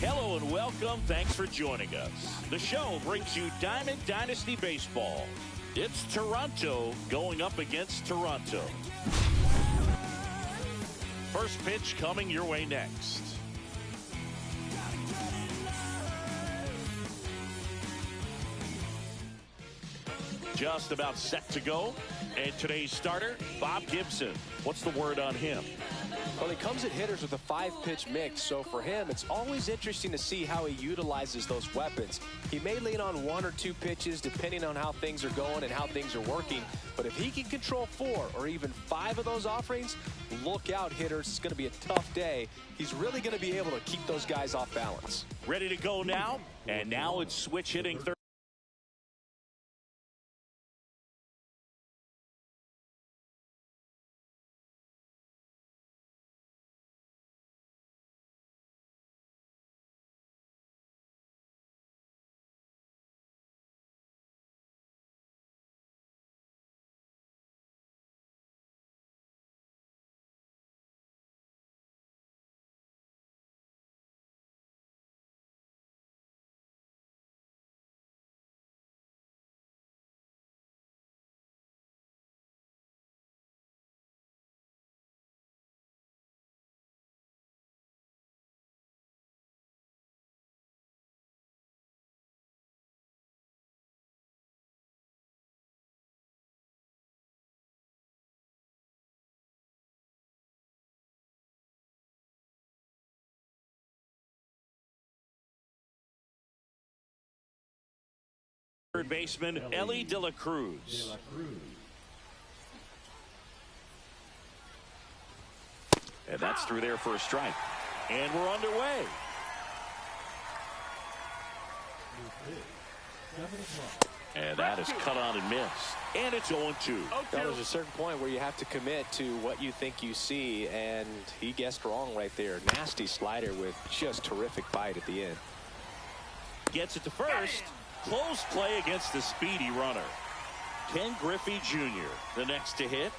Hello and welcome. Thanks for joining us. The show brings you Diamond Dynasty Baseball. It's Toronto going up against Toronto. First pitch coming your way next. Just about set to go. And today's starter, Bob Gibson. What's the word on him? Well, he comes at hitters with a 5-pitch mix, so for him, it's always interesting to see how he utilizes those weapons. He may lean on 1 or 2 pitches depending on how things are going and how things are working, but if he can control 4 or even 5 of those offerings, look out, hitters. It's going to be a tough day. He's really going to be able to keep those guys off balance. Ready to go now, and now it's switch hitting third. Third baseman Elly De La Cruz. And that's through there for a strike. And we're underway. And that is cut on and missed. And it's 0-2. There's a certain point where you have to commit to what you think you see, and he guessed wrong right there. Nasty slider with just terrific bite at the end. Gets it to first. Close play against the speedy runner. Ken Griffey Jr. the next to hit.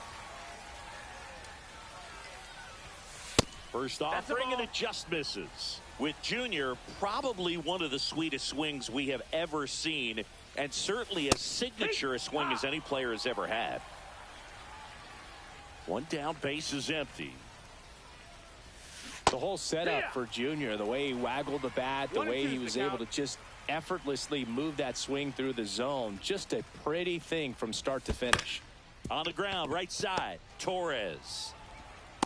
First offering, and it just misses. With Jr., probably one of the sweetest swings we have ever seen, and certainly as signature a swing as any player has ever had. One down, base is empty. The whole setup for Jr., the way he waggled the bat, the way he was able to just effortlessly move that swing through the zone. Just a pretty thing from start to finish. On the ground, right side, Torres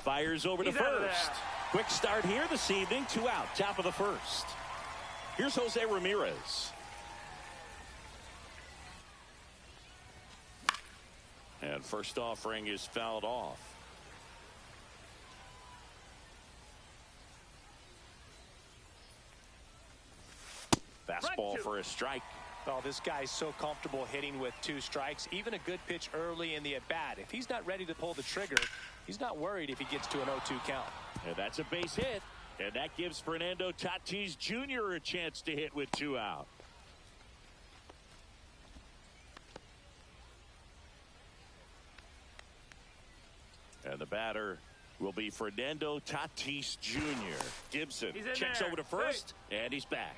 fires over to first. Quick start here this evening. 2 out, top of the first. Here's Jose Ramirez. And first offering is fouled off. Fastball for a strike. Oh, this guy's so comfortable hitting with 2 strikes. Even a good pitch early in the at-bat. If he's not ready to pull the trigger, he's not worried if he gets to an 0-2 count. And that's a base hit. And that gives Fernando Tatis Jr. a chance to hit with 2 out. And the batter will be Fernando Tatis Jr. Gibson checks over to first, and he's back.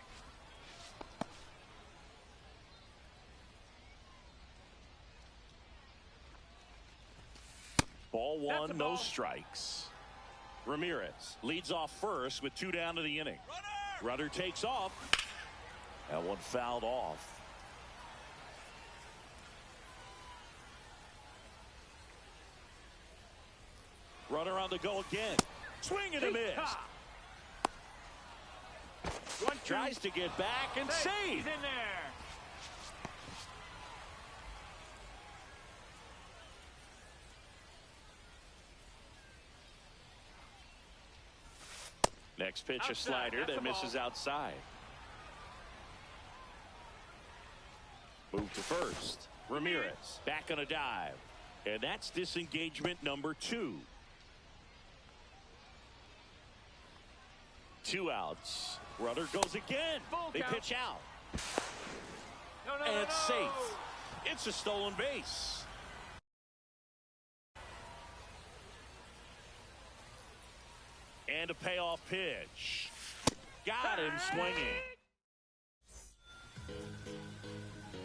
Ball 1, no strikes. Ramirez leads off first with 2 down to the inning. Runner takes off. That one fouled off. Runner on the go again. Swing and a miss. Tries to get back and save. He's in there. Next pitch, a slider that misses outside. Move to first. Ramirez back on a dive. And that's disengagement number 2. 2 outs. Runner goes again. They pitch out. And it's safe. It's a stolen base. And a payoff pitch. Got him swinging.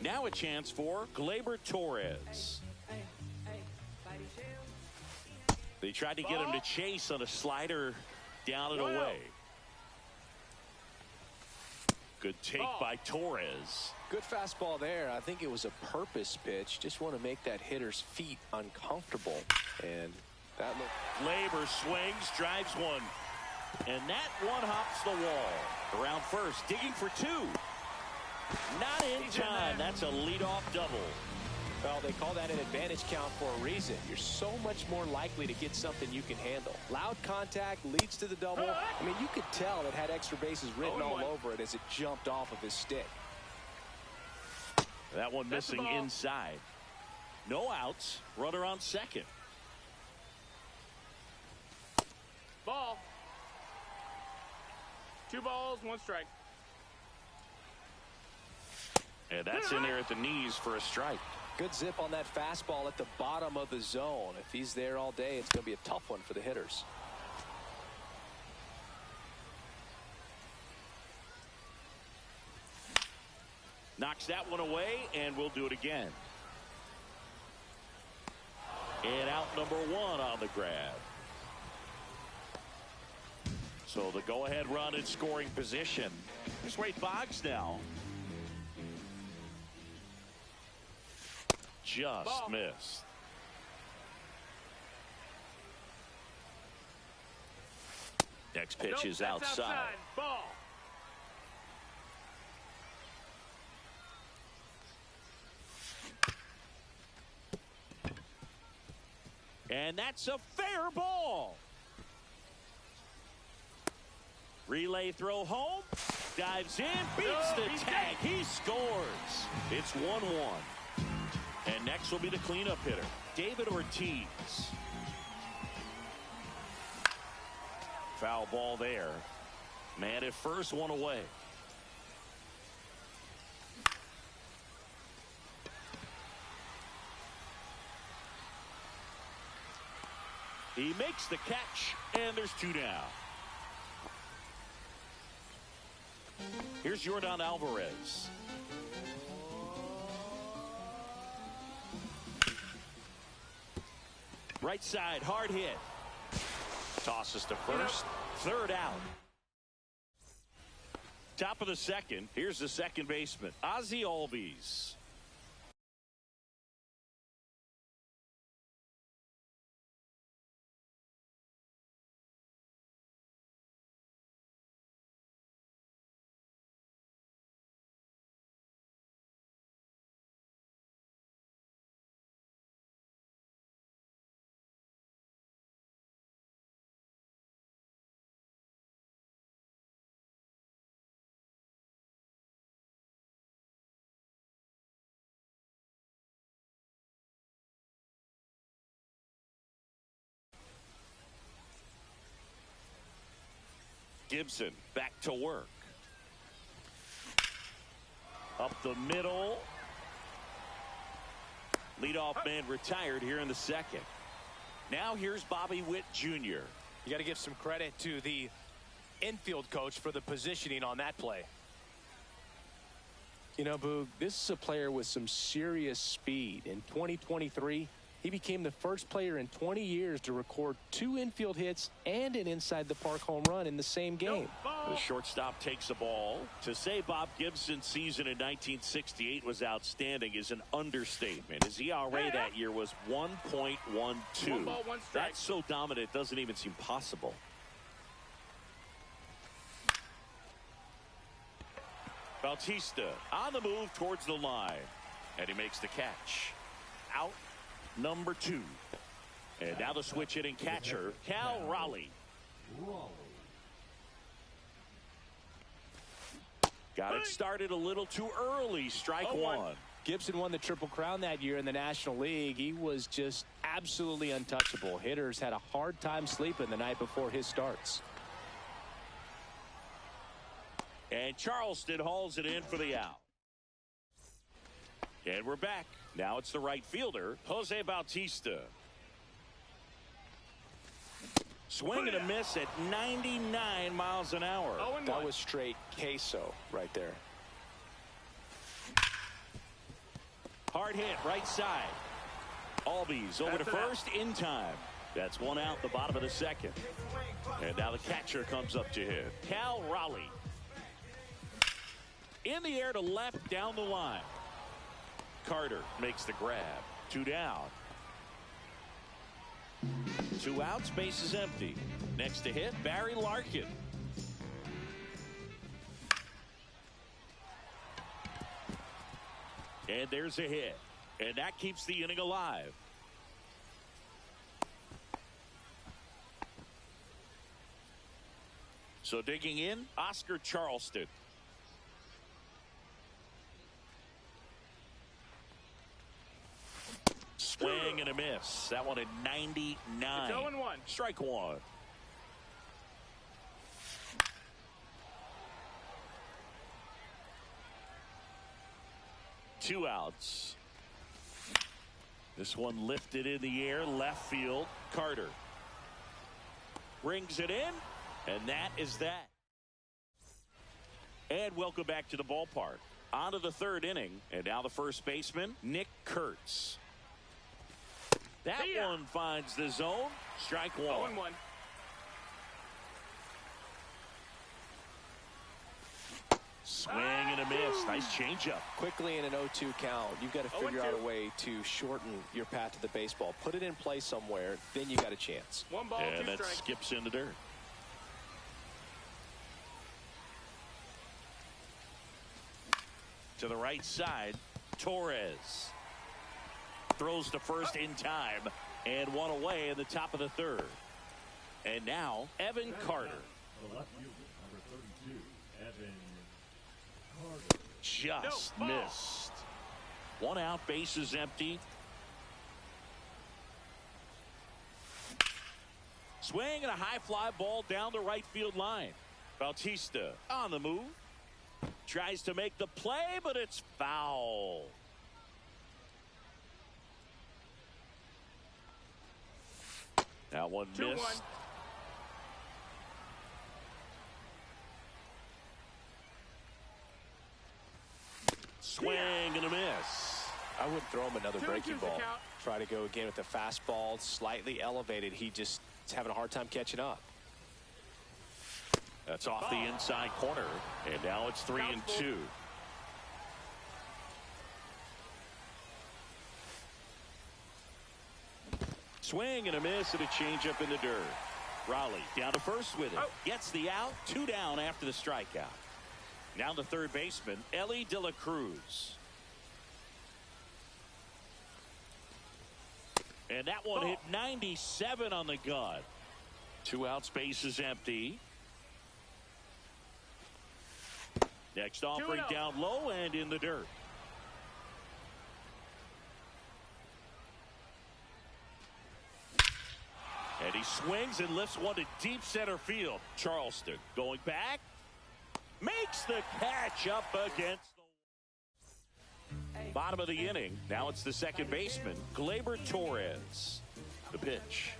Now a chance for Gleyber Torres. They tried to get him to chase on a slider down and away. Good take by Torres. Good fastball there. I think it was a purpose pitch. Just want to make that hitter's feet uncomfortable. And that look. Gleyber swings, drives one. And that one hops the wall. Around first, digging for two. Not in time. That's a leadoff double. Well, they call that an advantage count for a reason. You're so much more likely to get something you can handle. Loud contact leads to the double. I mean, you could tell it had extra bases written all over it as it jumped off of his stick. That one missing inside. No outs. Runner on second. Ball. 2 balls, 1 strike. And that's in there at the knees for a strike. Good zip on that fastball at the bottom of the zone. If he's there all day, it's going to be a tough one for the hitters. Knocks that one away, and we'll do it again. And out number 1 on the grab. So the go-ahead run in scoring position. Here's Wade Boggs now. Just missed. Next pitch is outside. Ball. And that's a fair ball. Relay throw home. Dives in. Beats the tag. He scores. It's 1-1. And next will be the cleanup hitter, David Ortiz. Foul ball there. Man at first, one away. He makes the catch, and there's 2 down. Here's Yordan Alvarez. Right side, hard hit. Tosses to first. Third out. Top of the second. Here's the second baseman, Ozzie Albies. Gibson back to work. Up the middle. Leadoff man retired here in the second. Now here's Bobby Witt Jr. You got to give some credit to the infield coach for the positioning on that play. You know, Boog, this is a player with some serious speed. In 2023, he became the first player in 20 years to record 2 infield hits and an inside-the-park home run in the same game. The shortstop takes the ball. To say Bob Gibson's season in 1968 was outstanding is an understatement. His ERA that year was 1.12. 1 ball, 1 strike. That's so dominant, it doesn't even seem possible. Bautista on the move towards the line. And he makes the catch. Out number 2. And now the switch hitting catcher, Cal Raleigh. Got it started a little too early. Strike 1. Gibson won the Triple Crown that year in the National League. He was just absolutely untouchable. Hitters had a hard time sleeping the night before his starts. And Charleston hauls it in for the out. And we're back. Now it's the right fielder, Jose Bautista. Swing and a miss at 99 miles an hour. That was straight queso right there. Hard hit right side. Albies over to first in time. That's one out the bottom of the second. And now the catcher comes up to hit. Cal Raleigh. In the air to left down the line. Carter makes the grab. 2 down. 2 outs, base is empty. Next to hit, Barry Larkin. And there's a hit. And that keeps the inning alive. So digging in, Oscar Charleston. Swing and a miss. That one at 99. It's 0-1. Strike one. Two outs. This one lifted in the air, left field. Carter brings it in, and that is that. And welcome back to the ballpark. On to the third inning, and now the first baseman, Nick Kurtz. That one finds the zone. Strike one. 0-1. Swing and a miss. Nice changeup. Quickly in an 0-2 count, you've got to figure out a way to shorten your path to the baseball. Put it in play somewhere, then you got a chance. 1 ball, And 2 that strikes. skips in the dirt. To the right side, Torres throws to first in time and one away in the top of the third. And now Evan Carter. The left fielder, number 32, Evan Carter. Just missed. 1 out, base is empty. Swing and a high fly ball down the right field line. Bautista on the move. Tries to make the play, but it's foul. That one 2-1. missed. Swing and a miss. I wouldn't throw him another 2-2 breaking is the ball. count. Try to go again with the fastball, slightly elevated. He just is having a hard time catching up. That's off the inside corner, and now it's 3-2. Swing and a miss and a changeup in the dirt. Raleigh down to first with it. Gets the out. 2 down after the strikeout. Now the third baseman, Ellie De La Cruz. And that one hit 97 on the gun. 2 outs, base is empty. Next offering down low and in the dirt. And he swings and lifts one to deep center field. Charleston going back. Makes the catch up against the bottom of the inning. Now it's the second baseman, Gleyber Torres. The pitch.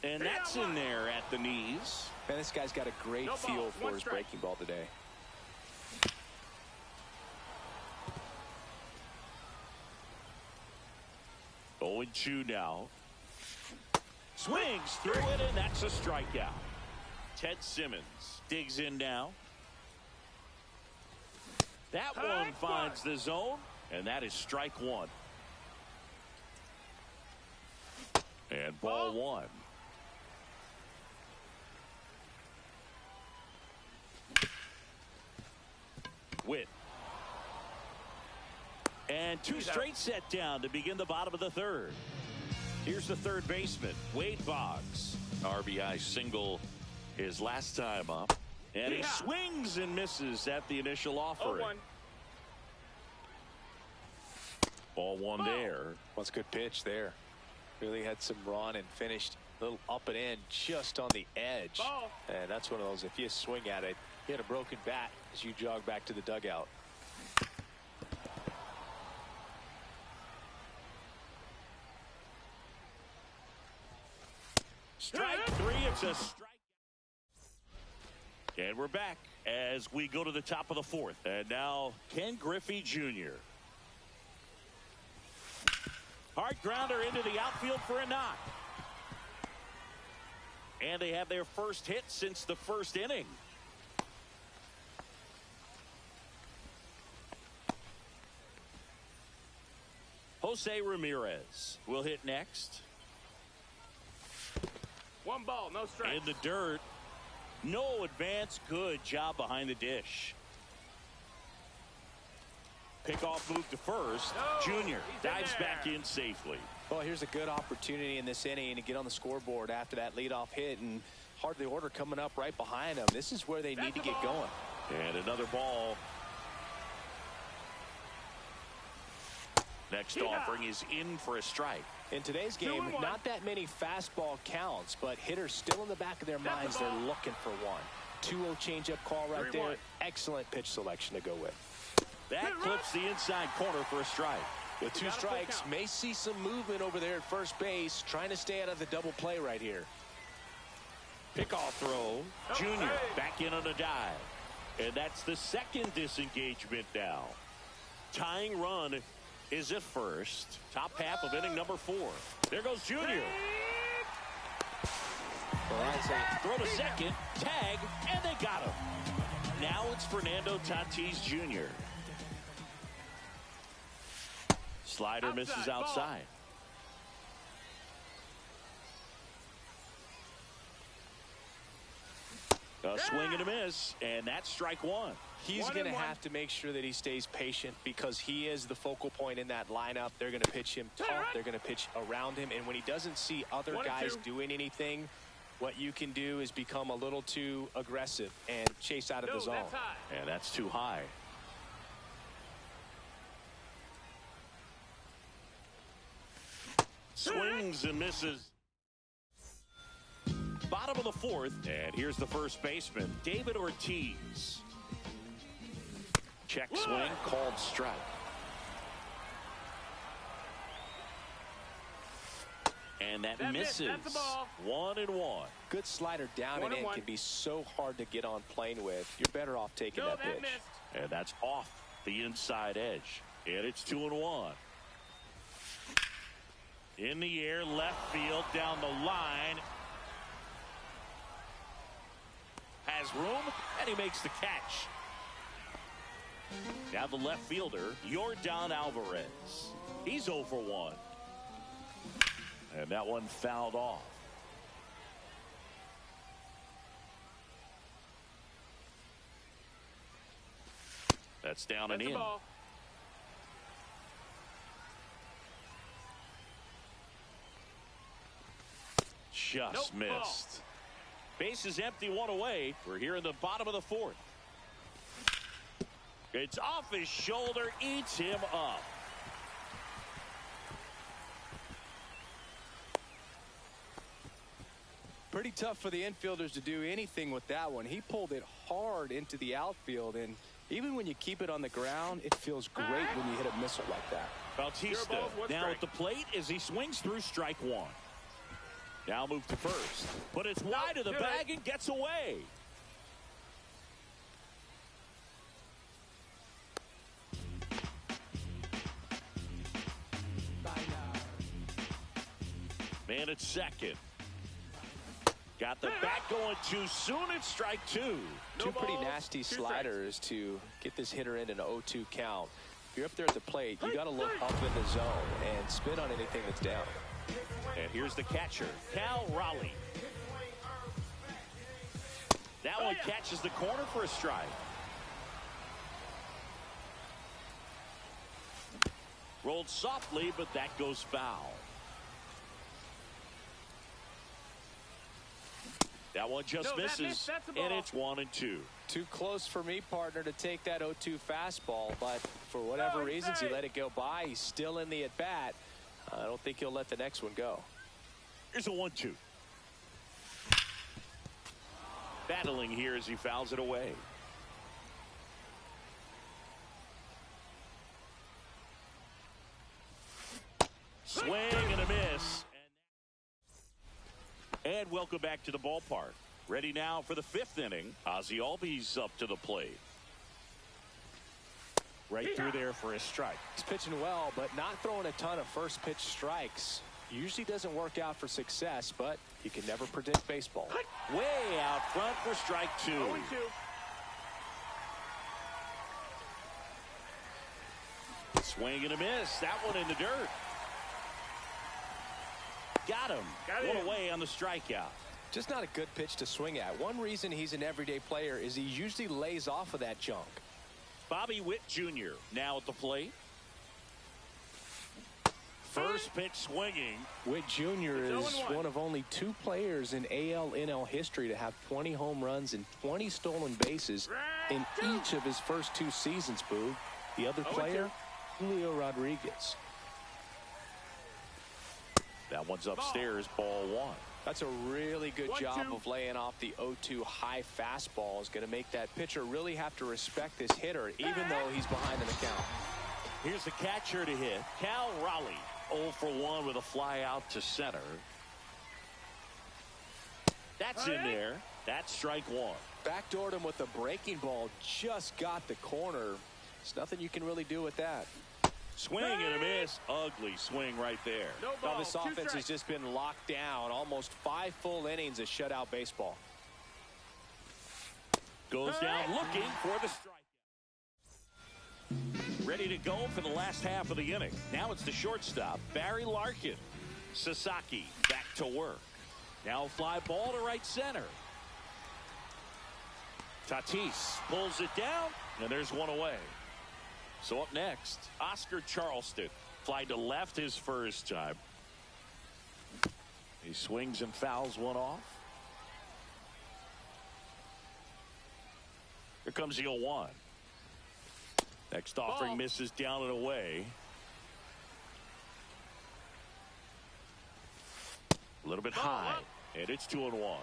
And that's in there at the knees. Man, this guy's got a great feel for his breaking ball today. Oh, 0-2 now. Swings through it, and that's a strikeout. Ted Simmons digs in now. That one finds the zone, and that is strike one. And ball one. Witt. And 2 straight set down to begin the bottom of the third. Here's the third baseman, Wade Boggs. RBI single his last time up. And he swings and misses at the initial offering. 0-1. Ball one there. Well, it's a good pitch there. Really had some run and finished a little up and in just on the edge. And that's one of those, if you swing at it, you hit a broken bat as you jog back to the dugout. Strike three. It's a strike. And we're back as we go to the top of the fourth. And now Ken Griffey Jr. Hard grounder into the outfield for a knock. And they have their first hit since the first inning. Jose Ramirez will hit next. One ball, no strikes. In the dirt. No advance. Good job behind the dish. Pickoff move to first. Junior dives back in safely. Well, here's a good opportunity in this inning to get on the scoreboard after that leadoff hit, and hardly order coming up right behind them. This is where they need to get going. And another ball. Next offering is in for a strike. In today's game, not that many fastball counts, but hitters still in the back of their minds, they're looking for one. 2-0 changeup call right there. Excellent pitch selection to go with. That clips the inside corner for a strike. With 2 strikes, may see some movement over there at first base, trying to stay out of the double play right here. Pickoff throw. Junior back in on a dive. And that's the second disengagement now. Tying run is at first. Top half of inning number 4. There goes Junior. Throw to second. Tag. And they got him. Now it's Fernando Tatis Jr. Slider misses outside. A swing and a miss, and that's strike one. He's going to have to make sure that he stays patient because he is the focal point in that lineup. They're going to pitch him tough. They're going to pitch around him. And when he doesn't see other guys doing anything, what you can do is become a little too aggressive and chase out of the zone. And that's too high. Swings and misses. Bottom of the fourth, and here's the first baseman, David Ortiz. Check swing, called strike. And that misses. 1-1. Good slider down and in can be so hard to get on plane with. You're better off taking that pitch. And that's off the inside edge. And it's 2-1. In the air, left field, down the line. Has room, and he makes the catch. Now the left fielder, Yordan Alvarez. He's 0 for 1. And that one fouled off. That's down and in. Just missed. Base is empty, 1 away. We're here in the bottom of the fourth. It's off his shoulder, eats him up. Pretty tough for the infielders to do anything with that one. He pulled it hard into the outfield, and even when you keep it on the ground, it feels great when you hit a missile like that. Bautista now at the plate as he swings through strike 1. Now move to first, but it's wide of the bag and gets away. Man at second. Got the bat going too soon. It's strike 2. Two pretty nasty sliders to get this hitter in an 0-2 count. If you're up there at the plate, you got to look up in the zone and spit on anything that's down. And here's the catcher, Cal Raleigh. That one catches the corner for a strike. Rolled softly, but that goes foul. That one just misses, and it's 1-2. Too close for me, partner, to take that 0-2 fastball, but for whatever reasons, he let it go by. He's still in the at-bat. I don't think he'll let the next one go. Here's a 1-2. Battling here as he fouls it away. Swing and a miss. And welcome back to the ballpark. Ready now for the 5th inning. Ozzie Albies up to the plate. Right through there for a strike. He's pitching well, but not throwing a ton of first pitch strikes. Usually doesn't work out for success, but you can never predict baseball. Way out front for strike 2. 0-2. Swing and a miss. That one in the dirt. Got him. One away on the strikeout. Just not a good pitch to swing at. One reason he's an everyday player is he usually lays off of that junk. Bobby Witt Jr. now at the plate. First pitch swinging. Witt Jr. is 0-1. one of only 2 players in AL/NL history to have 20 home runs and 20 stolen bases in each of his first 2 seasons, Boog. The other player, Julio Rodriguez. That one's upstairs, ball 1. That's a really good 1-2. job of laying off the 0-2 high fastball. Is going to make that pitcher really have to respect this hitter, even though he's behind in the count. Here's the catcher to hit. Cal Raleigh, 0 for 1 with a fly out to center. That's in there. That's strike 1. Backdoored him with the breaking ball. Just got the corner. There's nothing you can really do with that. Swing and a miss. Ugly swing right there. No Now ball. this 2 offense has strikes. just been locked down. Almost 5 full innings of shutout baseball. Goes down looking for the strike. Ready to go for the last half of the inning. Now it's the shortstop, Barry Larkin. Sasaki back to work. Now fly ball to right center. Tatis pulls it down, and there's one away. So up next, Oscar Charleston. Fly to left his first time. He swings and fouls one off. Here comes the 0-1. Next offering misses down and away. A little bit high, and it's 2-1.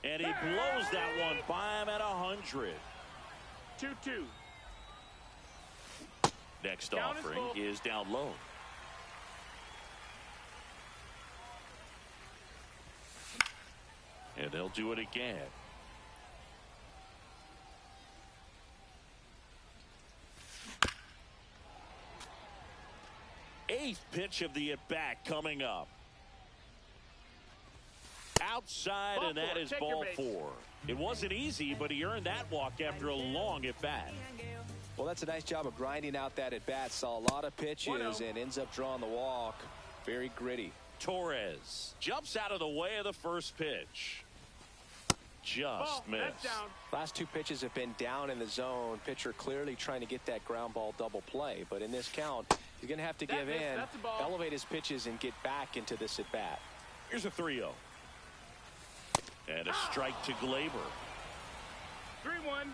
And he blows that one by him at 100. 2-2. Next Down is offering full. is down low. And they'll do it again. Eighth pitch of the at-bat coming up. Outside, Ball and that four. is Take your ball base. 4. It wasn't easy, but he earned that walk after a long at-bat. Well, that's a nice job of grinding out that at-bat. Saw a lot of pitches 1-0. and ends up drawing the walk. Very gritty. Torres jumps out of the way of the first pitch. Just missed. That's down. Last 2 pitches have been down in the zone. Pitcher clearly trying to get that ground ball double play. But in this count, he's going to have to give That's it. in, That's a ball. elevate his pitches, and get back into this at-bat. Here's a 3-0. And a strike to Glaber. 3-1.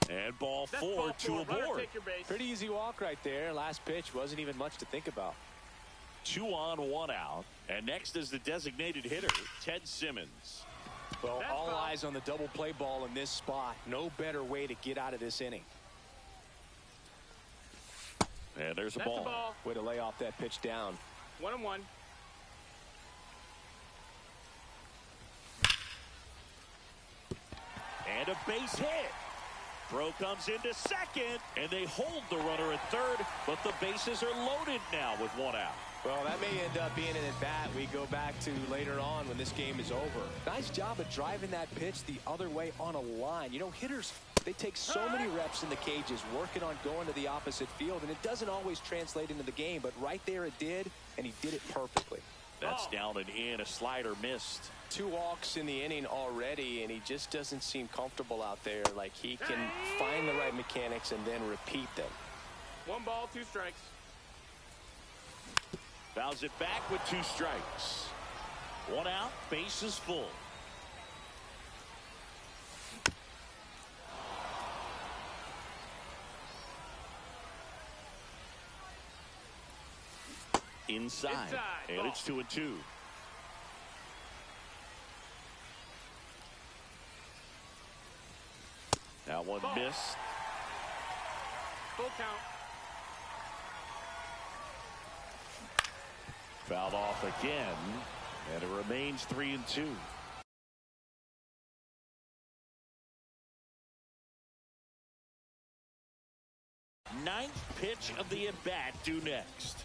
And ball That's 4 ball to 4. a Runner, board. take your base. Pretty easy walk right there. Last pitch wasn't even much to think about. 2 on, 1 out. And next is the designated hitter, Ted Simmons. Well, That's all foul. eyes on the double play ball in this spot. No better way to get out of this inning. And there's a That's ball. the ball. Way to lay off that pitch down. 1-1. And a base hit. Throw comes into second, and they hold the runner at third, but the bases are loaded now with 1 out. Well, that may end up being an at-bat we go back to later on when this game is over. Nice job of driving that pitch the other way on a line. You know, hitters, they take so many reps in the cages working on going to the opposite field, and it doesn't always translate into the game, but right there it did, and he did it perfectly. That's down and in. A slider missed. 2 walks in the inning already, and he just doesn't seem comfortable out there. Like he can find the right mechanics and then repeat them. 1 ball, 2 strikes. Fouls it back with 2 strikes. 1 out, bases full. Inside, and ball. it's 2-2. That one Ball. missed. Full count. Fouled off again, and it remains 3-2. Ninth pitch of the at-bat due next.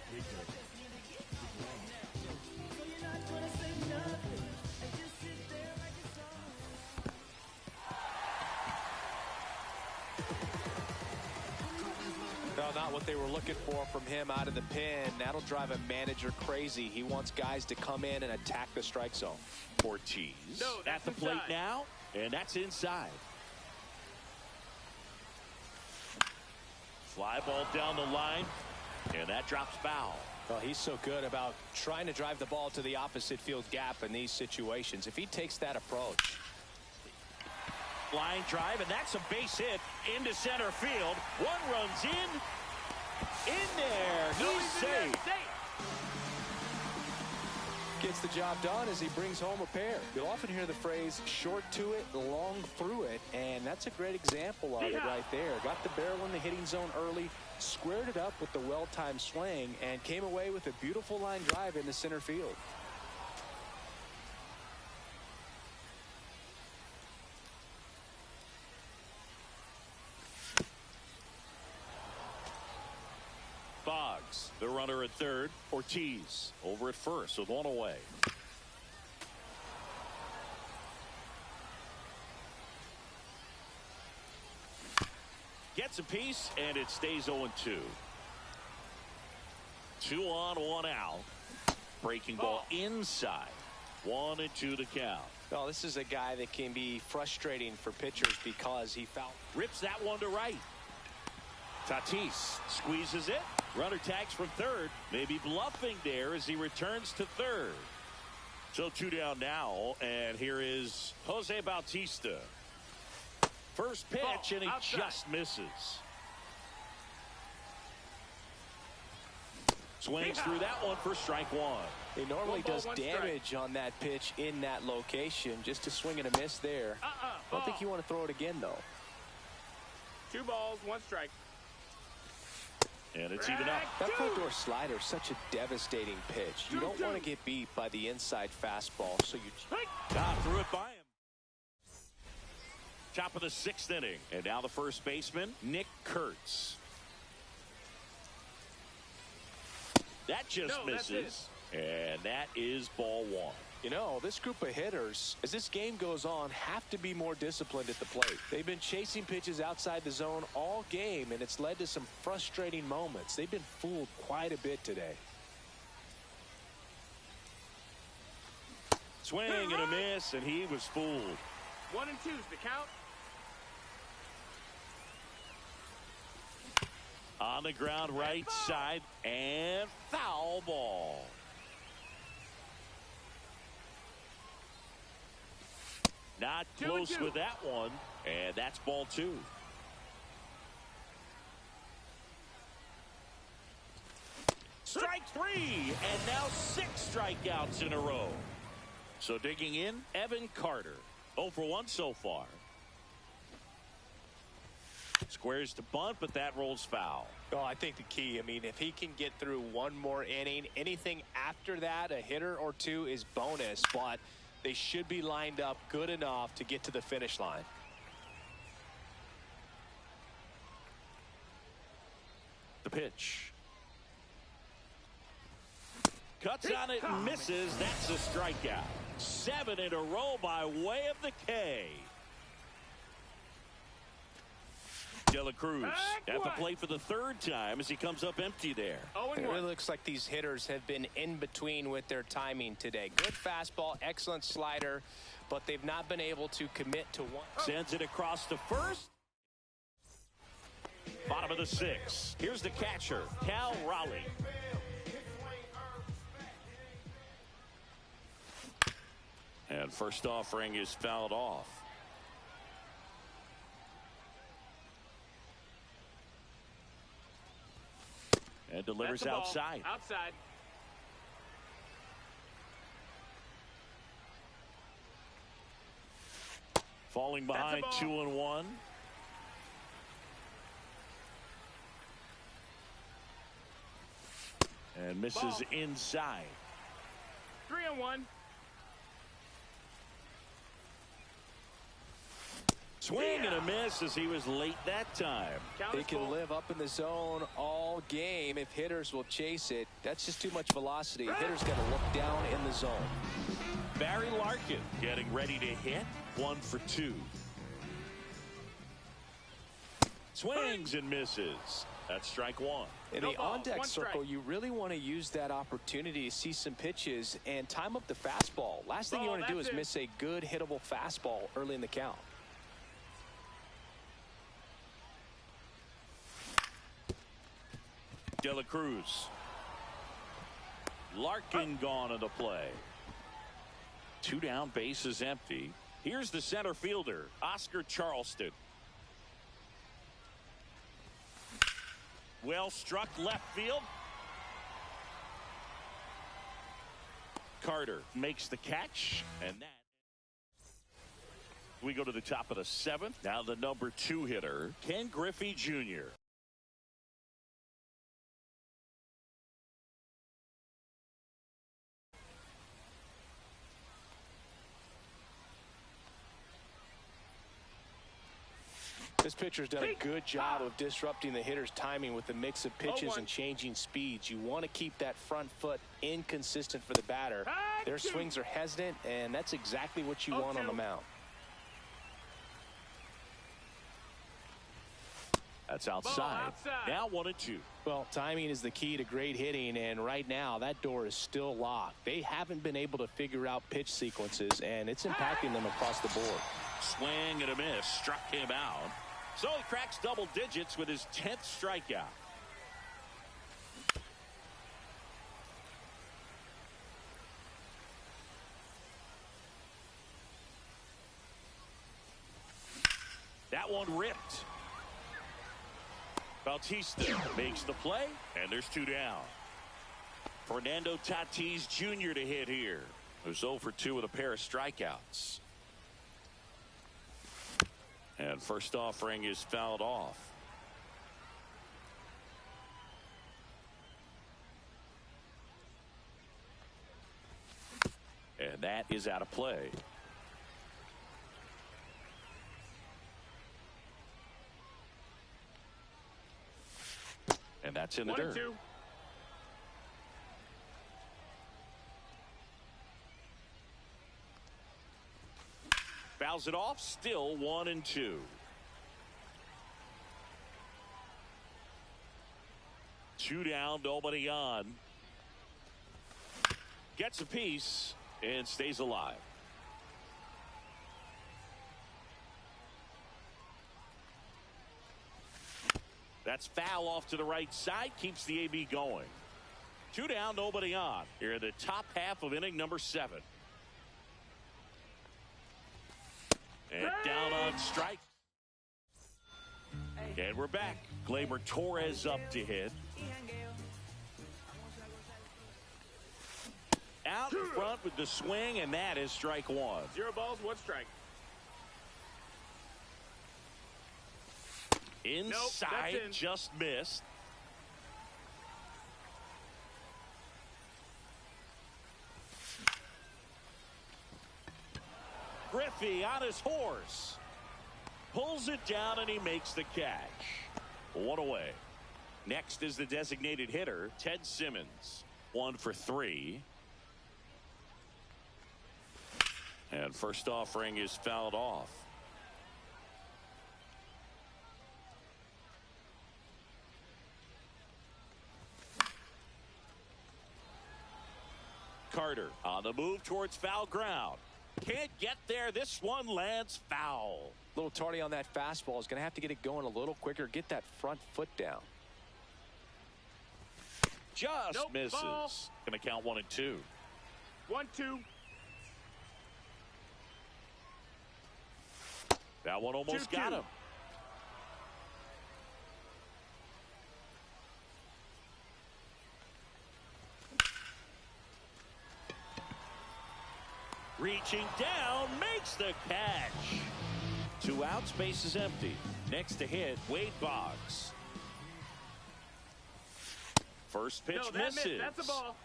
No, not what they were looking for from him out of the pen. That'll drive a manager crazy. He wants guys to come in and attack the strike zone. Ortiz that's at the plate inside. now, and that's inside. Fly ball down the line, and that drops foul. Well, he's so good about trying to drive the ball to the opposite field gap in these situations. If he takes that approach. Line drive, and that's a base hit into center field. One runs in there. He's safe. Gets the job done as he brings home a pair. You'll often hear the phrase short to it, long through it, and that's a great example of it right there. Got the barrel in the hitting zone early, squared it up with the well-timed swing, and came away with a beautiful line drive into center field. Boggs, the runner at third. Ortiz over at first with one away. Gets a piece, and it stays 0-2. 2 on, 1 out. Breaking ball inside. 1-2 to count. Well, this is a guy that can be frustrating for pitchers because he fouled. Rips that one to right. Tatis squeezes it. Runner tags from third. Maybe bluffing there as he returns to third. So 2 down now, and here is Jose Bautista. First pitch, and he just misses. Swings through that one for strike one. He normally does one damage strike. on that pitch in that location. Just a swing and a miss there. Don't think you want to throw it again, though. 2 balls, 1 strike. And it's even up. That front door slider is such a devastating pitch. You don't want to get beat by the inside fastball, so you Threw it by him. Top of the 6th inning, and now the first baseman, Nick Kurtz. That just misses, and that is ball 1. You know, this group of hitters, as this game goes on, have to be more disciplined at the plate. They've been chasing pitches outside the zone all game, and it's led to some frustrating moments. They've been fooled quite a bit today. Swing and a miss, and he was fooled. 1 and 2's the count. On the ground, right side, and foul ball. Not close with that one, and that's ball 2. Strike 3, and now 6 strikeouts in a row. So digging in, Evan Carter. 0 for 1 so far. Squares to bunt, but that rolls foul. Oh, I think the key, I mean, if he can get through one more inning, anything after that, a hitter or two is bonus, but they should be lined up good enough to get to the finish line. The pitch. Cuts on it and misses. That's a strikeout. 7 in a row by way of the K. De La Cruz at the plate for the 3rd time as he comes up empty there. It really looks like these hitters have been in between with their timing today. Good fastball, excellent slider, but they've not been able to commit to one. Sends it across to first. Bottom of the 6th. Here's the catcher, Cal Raleigh. And first offering is fouled off. And delivers outside. Outside. Falling behind 2-1. And misses inside. 3-1. Swing and a miss as he was late that time. Count They is can full. live up in the zone all game if hitters will chase it. That's just too much velocity. Hitters got to look down in the zone. Barry Larkin getting ready to hit. 1 for 2. Swings and misses. That's strike 1. In No the ball, on-deck 1 strike. circle, you really want to use that opportunity to see some pitches and time up the fastball. Last thing you Ball, want to do is that's it. miss a good hittable fastball early in the count. De La Cruz. Larkin gone into play. 2 down, bases empty. Here's the center fielder, Oscar Charleston. Well struck left field. Carter makes the catch, and that. We go to the top of the 7th. Now the number 2 hitter, Ken Griffey Jr. This pitcher's done a good job of disrupting the hitter's timing with the mix of pitches and changing speeds. You want to keep that front foot inconsistent for the batter. Their swings are hesitant, and that's exactly what you want on the mound. That's outside. Now 1-2. Well, timing is the key to great hitting, and right now that door is still locked. They haven't been able to figure out pitch sequences, and it's impacting them across the board. Swing and a miss. Struck him out. So he cracks double digits with his 10th strikeout. That one ripped. Bautista makes the play, and there's 2 down. Fernando Tatis Jr. to hit here, who's 0 for 2 with a pair of strikeouts. And first offering is fouled off. And that is out of play. And that's in the dirt. 1-2. Fouls it off. Still 1-2. Two down, nobody on. Gets a piece and stays alive. That's foul off to the right side. Keeps the AB going. 2 down, nobody on. Here in the top half of inning number 7. And down on strike. And we're back. Gleyber Torres up to hit. Out in front with the swing, and that is strike 1. 0 balls, 1 strike. Inside, Nope, that's in. just missed. Griffey on his horse. Pulls it down, and he makes the catch. 1 away. Next is the designated hitter, Ted Simmons. 1 for 3. And first offering is fouled off. Carter on the move towards foul ground. Can't get there. This one lands foul. A little tardy on that fastball. Is going to have to get it going a little quicker. Get that front foot down. Just Nope, misses. ball. Going to count 1 and 2. 1-2. That one almost 2-2. got him. Reaching down, makes the catch. 2 outs, base is empty. Next to hit, Wade Boggs. First pitch No, that misses. missed. That's a ball.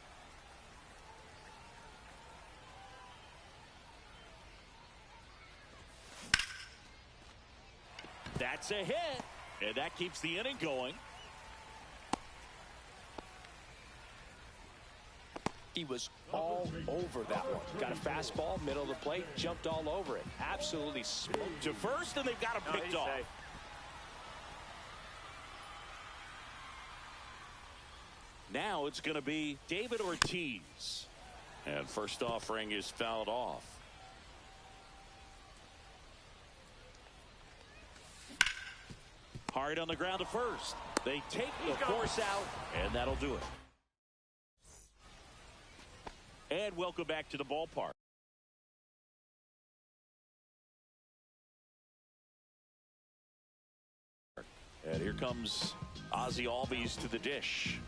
That's a hit, and that keeps the inning going. He was all over that one. Got a fastball, middle of the plate, jumped all over it. Absolutely smoked. To first, and they've got him picked off. Safe. Now it's going to be David Ortiz. And first offering is fouled off. Hard on the ground to first. They take the force out, and that'll do it. And welcome back to the ballpark. And here comes Ozzie Albies to the dish.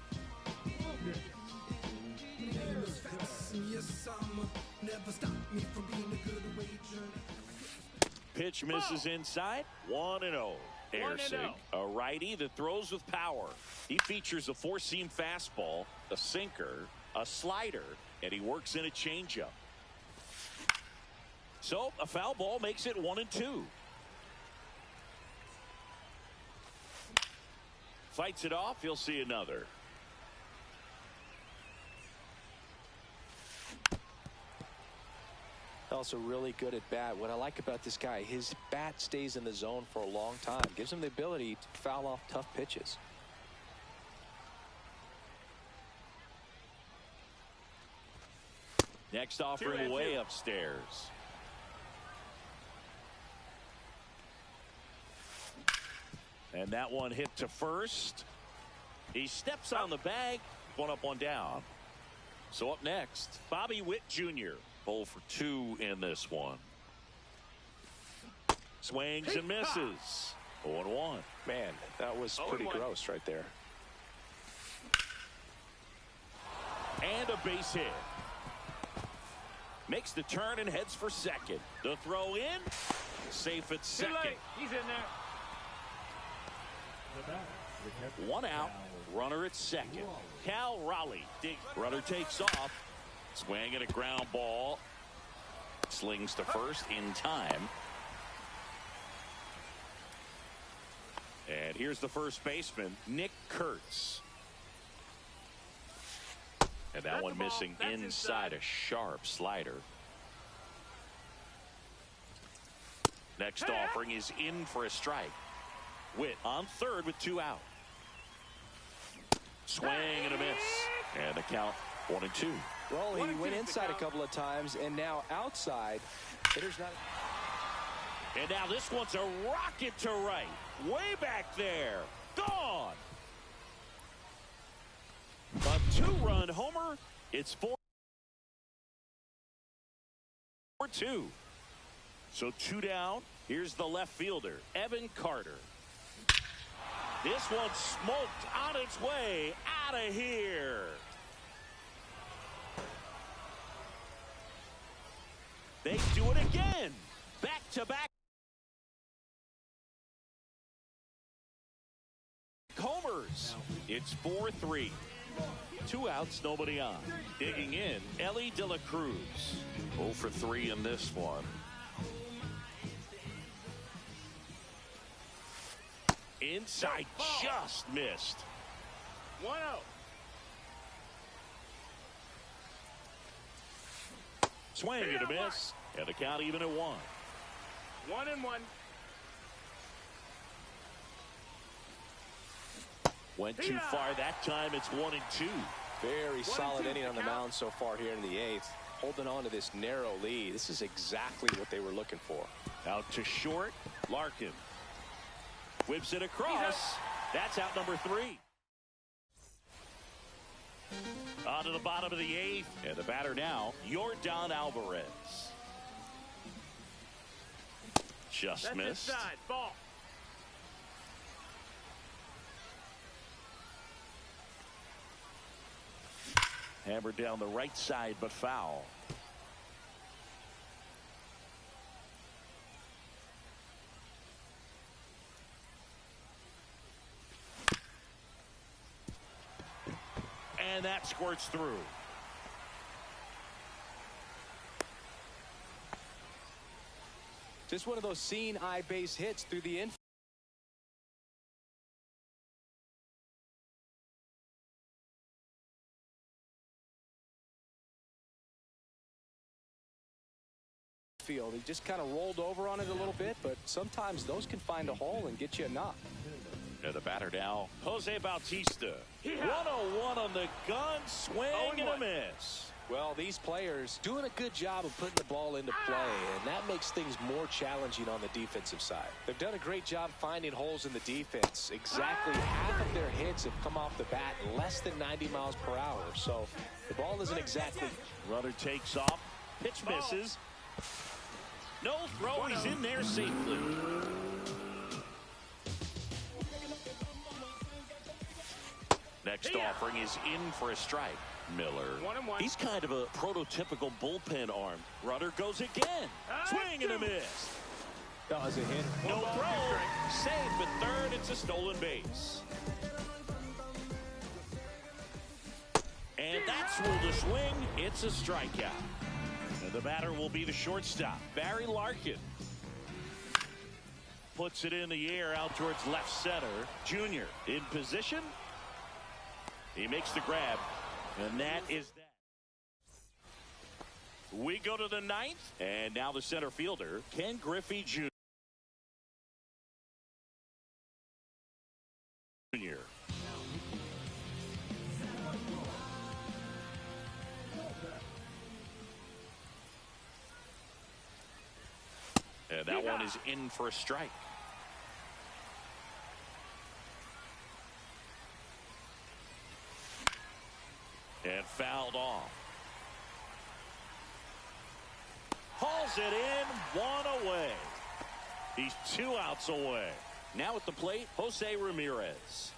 Pitch misses inside. 1-0. Erceg, a righty that throws with power. He features a four-seam fastball, a sinker, a slider, and he works in a changeup. So a foul ball makes it 1-2. Fights it off. He'll see another. Also really good at bat. What I like about this guy, his bat stays in the zone for a long time. Gives him the ability to foul off tough pitches. Next offering way upstairs. And that one hit to first. He steps on the bag. One up, one down. So up next, Bobby Witt Jr. 0 for 2 in this one. Swings and misses. 0-1. Man, that was pretty gross right there. And a base hit. Makes the turn and heads for second. The throw in. Safe at second. He's in there. One out. Runner at second. Cal Raleigh. Runner takes off. Swing and a ground ball. Slings to first in time. And here's the first baseman, Nick Kurtz. And that one missing inside a sharp slider. Next offering is in for a strike. Witt on third with 2 out. Swing and a miss. And the count 1-2. Well, he went inside a couple of times, and now outside. Hitter's not. And now this one's a rocket to right. Way back there. Gone. A 2-run homer. It's 4-2. So 2 down. Here's the left fielder, Evan Carter. This one smoked on its way out of here. They do it again. Back-to-back homers. It's 4-3. 2 outs, nobody on. Digging in, Elly De La Cruz. 0 for 3 in this one. Inside, just missed. 1-0. Swing and a miss. And the count even at 1. 1-1. Went too far that time. It's 1-2. Very solid inning on the mound so far here in the 8th. Holding on to this narrow lead. This is exactly what they were looking for. Out to short. Larkin whips it across. That's out number 3. On to the bottom of the 8th. And the batter now, Yordan Alvarez. Just missed. Inside. Ball. Hammered down the right side, but foul. And that squirts through. Just one of those seeing eye base hits through the infield. outfield. He just kind of rolled over on it a little bit, but sometimes those can find a hole and get you a knock. And the batter now, Jose Bautista. 101 on the gun, swing and a miss. Well, these players doing a good job of putting the ball into play, and that makes things more challenging on the defensive side. They've done a great job finding holes in the defense. Exactly half of their hits have come off the bat less than 90 miles per hour, so the ball isn't exactly. Runner takes off, pitch misses. No throw, he's in there safely. Next offering is in for a strike. Miller. 1-1. He's kind of a prototypical bullpen arm. Runner goes again. Swing and a miss. That was a hit. No throw. Saved at third. It's a stolen base. And that's ruled a swing. It's a strikeout. And the batter will be the shortstop, Barry Larkin. Puts it in the air out towards left center. Junior in position. He makes the grab. And that is that. We go to the ninth, and now the center fielder, Ken Griffey Jr. And that one is in for a strike. And fouled off. Hauls it in, one away. He's 2 outs away. Now at the plate, Jose Ramirez.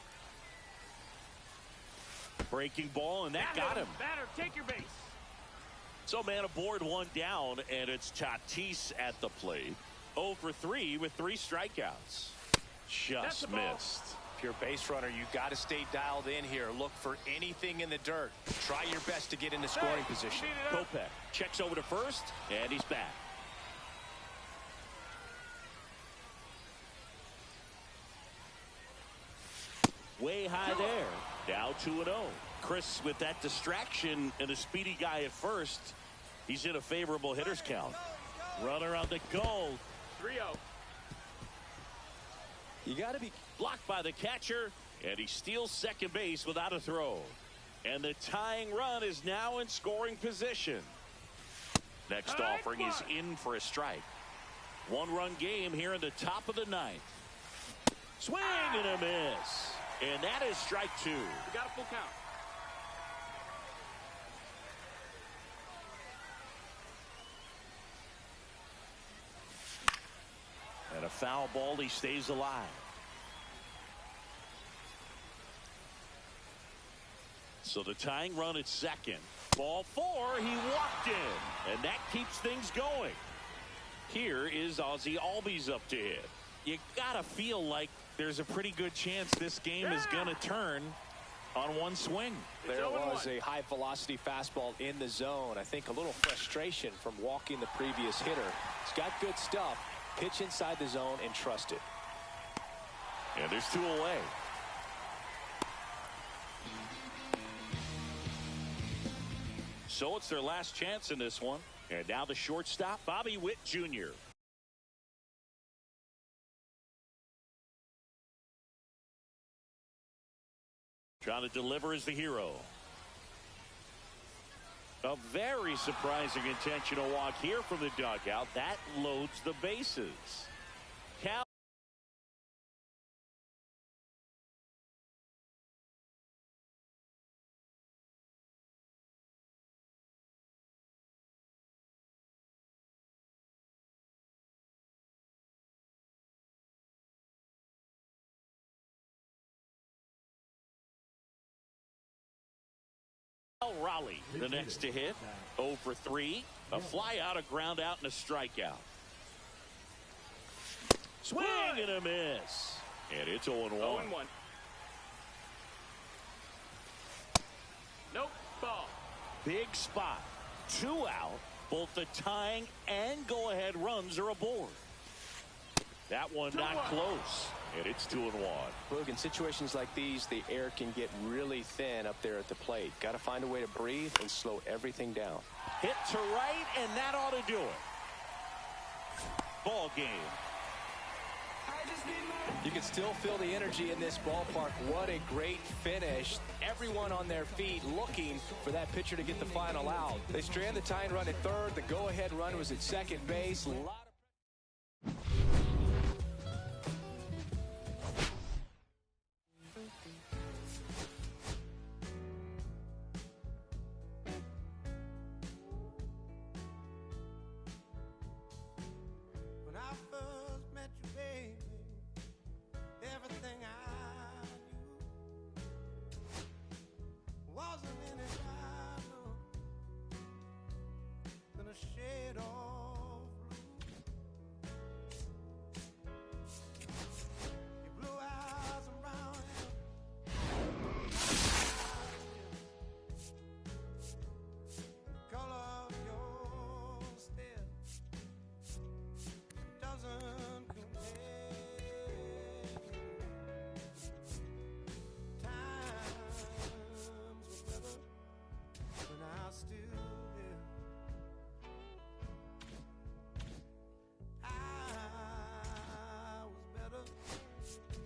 Breaking ball, and that got him. Batter, take your base. So man aboard, 1 down, and it's Tatis at the plate. 0 for 3 with 3 strikeouts. Just missed. If you're a base runner, you got to stay dialed in here. Look for anything in the dirt. Try your best to get into scoring position. Kopech checks over to first, and he's back. Way high there. Now 2-0. Chris with that distraction and a speedy guy at first. He's in a favorable hitter's count. Runner on the goal. 3-0. You got to be blocked by the catcher, and he steals second base without a throw. And the tying run is now in scoring position. Next offering is in for a strike. 1-run game here in the top of the ninth. Swing and a miss. And that is strike 2. We got a full count. And a foul ball, he stays alive. So the tying run at second. Ball 4, he walked in. And that keeps things going. Here is Ozzie Albies up to hit. You gotta feel like there's a pretty good chance this game is gonna turn on one swing. There was a high velocity fastball in the zone. I think a little frustration from walking the previous hitter. He's got good stuff. Pitch inside the zone and trust it. And there's 2 away. So it's their last chance in this one. And now the shortstop, Bobby Witt Jr. Trying to deliver as the hero. A very surprising intentional walk here from the dugout. That loads the bases. Cal Raleigh, the next to hit. 0 for 3. A fly out, a ground out, and a strikeout. Swing and a miss. And it's 0-1. 0-1. Nope. Ball. Big spot. 2 out. Both the tying and go-ahead runs are aboard. That one not close. And it's 2-1. Look, in situations like these, the air can get really thin up there at the plate. Got to find a way to breathe and slow everything down. Hit to right, and that ought to do it. Ball game. You can still feel the energy in this ballpark. What a great finish. Everyone on their feet looking for that pitcher to get the final out. They strand the tying run at third. The go-ahead run was at second base. When I first met you, baby, everything I knew wasn't any brighter than a shade of blue. Your blue eyes and brown hair, the color of your stare doesn't compare. Times were better when I was still there. I was better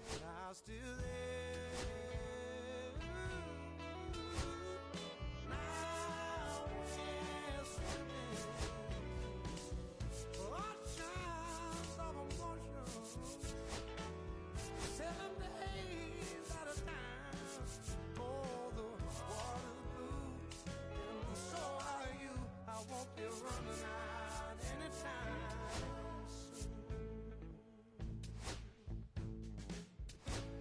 when I was still there. Now we're swimming oceans of emotions, 7 days at a time. Oh, the water's blue, and so are you. I won't be running out anytime soon.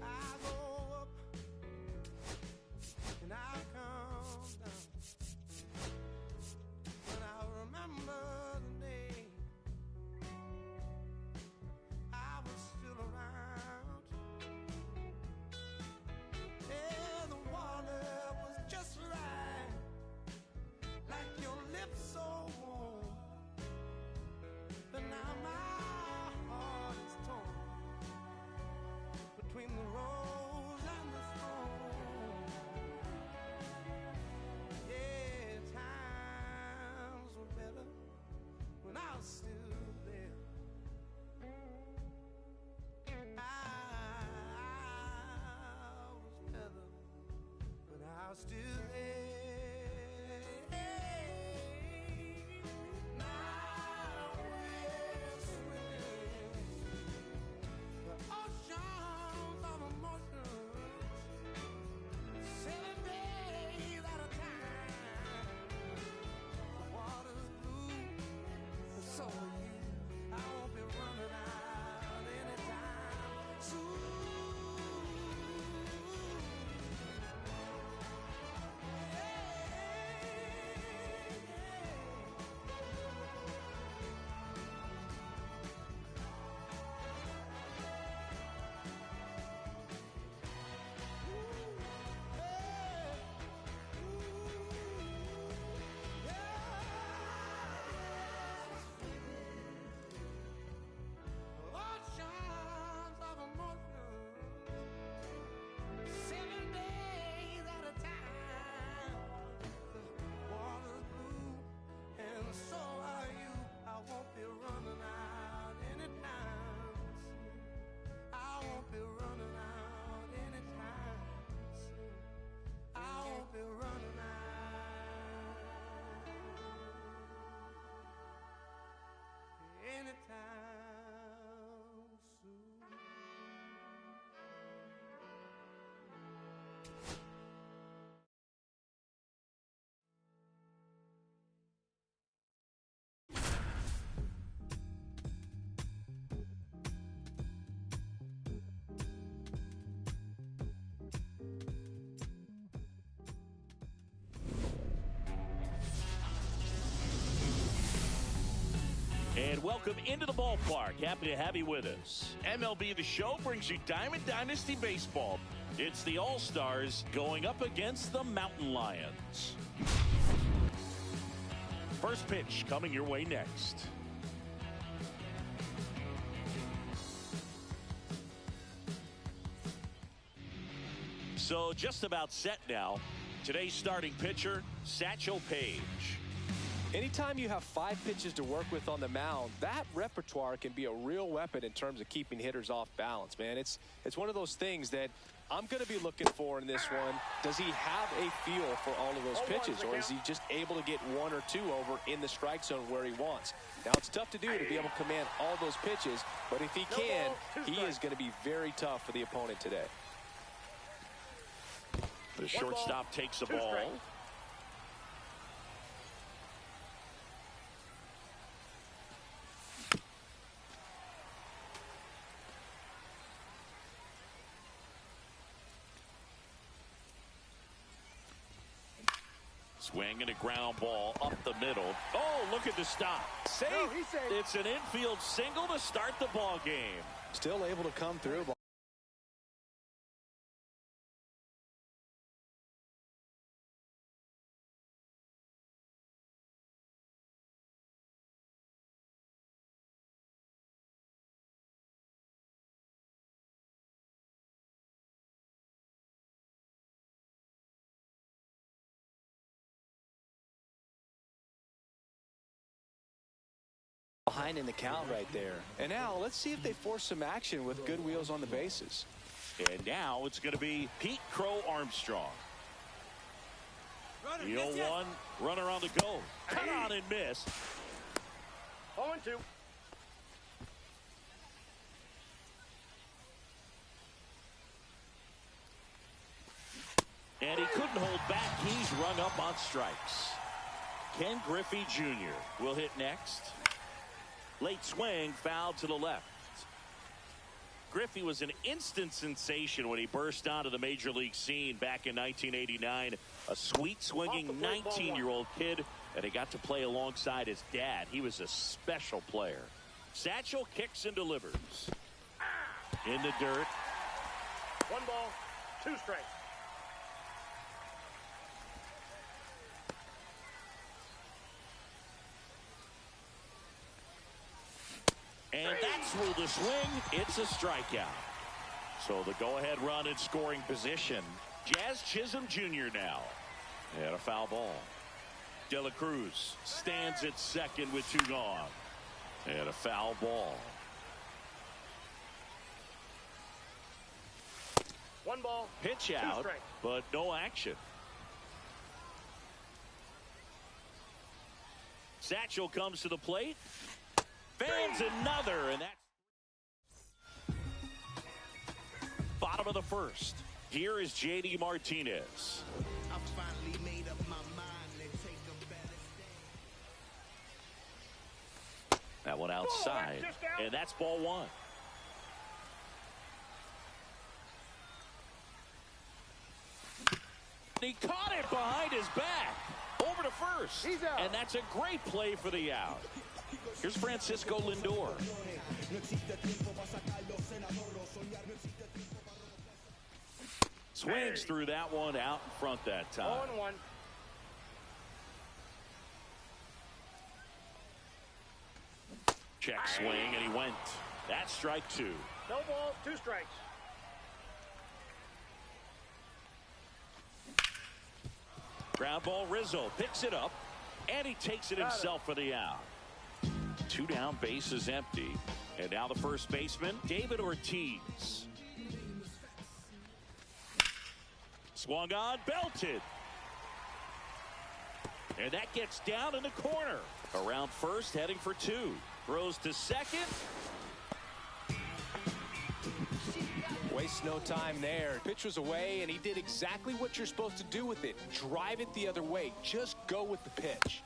I go up and I come down, but I remember the day I was still around. Yeah, the water was just right, like your lips so warm. But now my heart is torn between the rose and the thorn. Yeah, times were better when I was still there. I was better when I was still there. Now we're swimming the oceans of emotions, 7 days at a time. The water's blue, and so are you. I won't be running out anytime soon. Oceans of emotions, 7 days at a time. The water's blue, and so are you. I won't be running out anytime soon. I won't be running out anytime soon. I won't be running out anytime soon. And welcome into the ballpark. Happy to have you with us. MLB The Show brings you Diamond Dynasty Baseball. It's the All-Stars going up against the Mountain Lions. First pitch coming your way next. So just about set now. Today's starting pitcher, Satchel Paige. Anytime you have 5 pitches to work with on the mound, that repertoire can be a real weapon in terms of keeping hitters off balance, man. It's one of those things that I'm going to be looking for in this one. Does he have a feel for all of those pitches, or is he just able to get 1 or 2 over in the strike zone where he wants? Now, it's tough to do to be able to command all those pitches, but if he can, he is going to be very tough for the opponent today. The shortstop takes the ball. Swing and a ground ball up the middle. Oh, look at the stop. Safe. No, he's safe. It's an infield single to start the ball game. Still able to come through. Behind in the count right there. And now let's see if they force some action with good wheels on the bases. And now it's going to be Pete Crow Armstrong. The 0-1, runner on the go. Cut on and miss. 0-2. And he couldn't hold back. He's rung up on strikes. Ken Griffey Jr. will hit next. Late swing, foul to the left. Griffey was an instant sensation when he burst onto the major league scene back in 1989. A sweet swinging 19-year-old kid, and he got to play alongside his dad. He was a special player. Satchel kicks and delivers. In the dirt. 1 ball, 2 strikes. And that's through the swing. It's a strikeout. So the go-ahead run in scoring position. Jazz Chisholm Jr. now. And a foul ball. De La Cruz stands at second with 2 gone. And a foul ball. 1 ball. Pitch 2 out, strikes. but no action. Satchel comes to the plate. Fans another, and that's bottom of the first. Here is J.D. Martinez. I finally made up my mind to take a better stand. That one outside, that's just out. and that's ball 1. He caught it behind his back. Over to first. He's out. And that's a great play for the out. Here's Francisco Lindor. Swings through that one out in front that time. 0-1. Check swing, and he went. That's strike 2. No balls, 2 strikes. Ground ball, Rizzo picks it up, and he takes it himself for the out. 2 down, bases empty. And now the first baseman, David Ortiz. Swung on, belted. And that gets down in the corner. Around first, heading for 2. Throws to second. Wastes no time there. Pitch was away, and he did exactly what you're supposed to do with it. Drive it the other way. Just go with the pitch.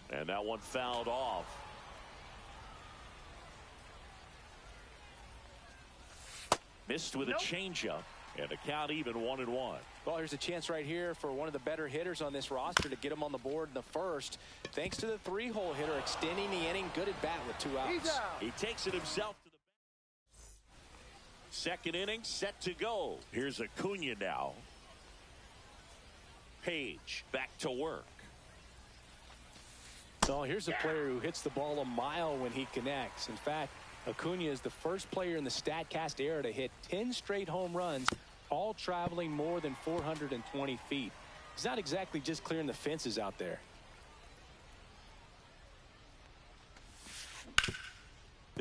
And that one fouled off. Missed with a changeup. And the count even 1-1. Well, here's a chance right here for one of the better hitters on this roster to get him on the board in the first. Thanks to the 3-hole hitter extending the inning. Good at bat with 2 outs. He's out. He takes it himself to the bench. Second inning set to go. Here's Acuna now. Page back to work. So here's a player who hits the ball a mile when he connects. In fact, Acuna is the first player in the StatCast era to hit 10 straight home runs, all traveling more than 420 feet. He's not exactly just clearing the fences out there.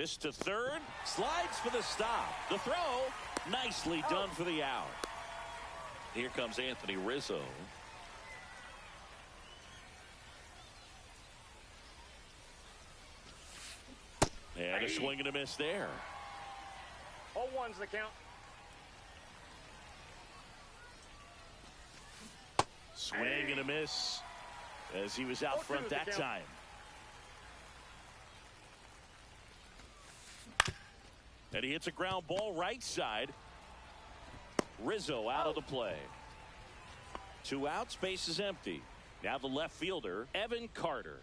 This to third. Slides for the stop. The throw. Nicely done for the out. Here comes Anthony Rizzo. And a swing and a miss there. 0-1's the count. Swing and a miss as he was out front that time. And he hits a ground ball right side. Rizzo out of the play. 2 outs, base is empty. Now the left fielder, Evan Carter.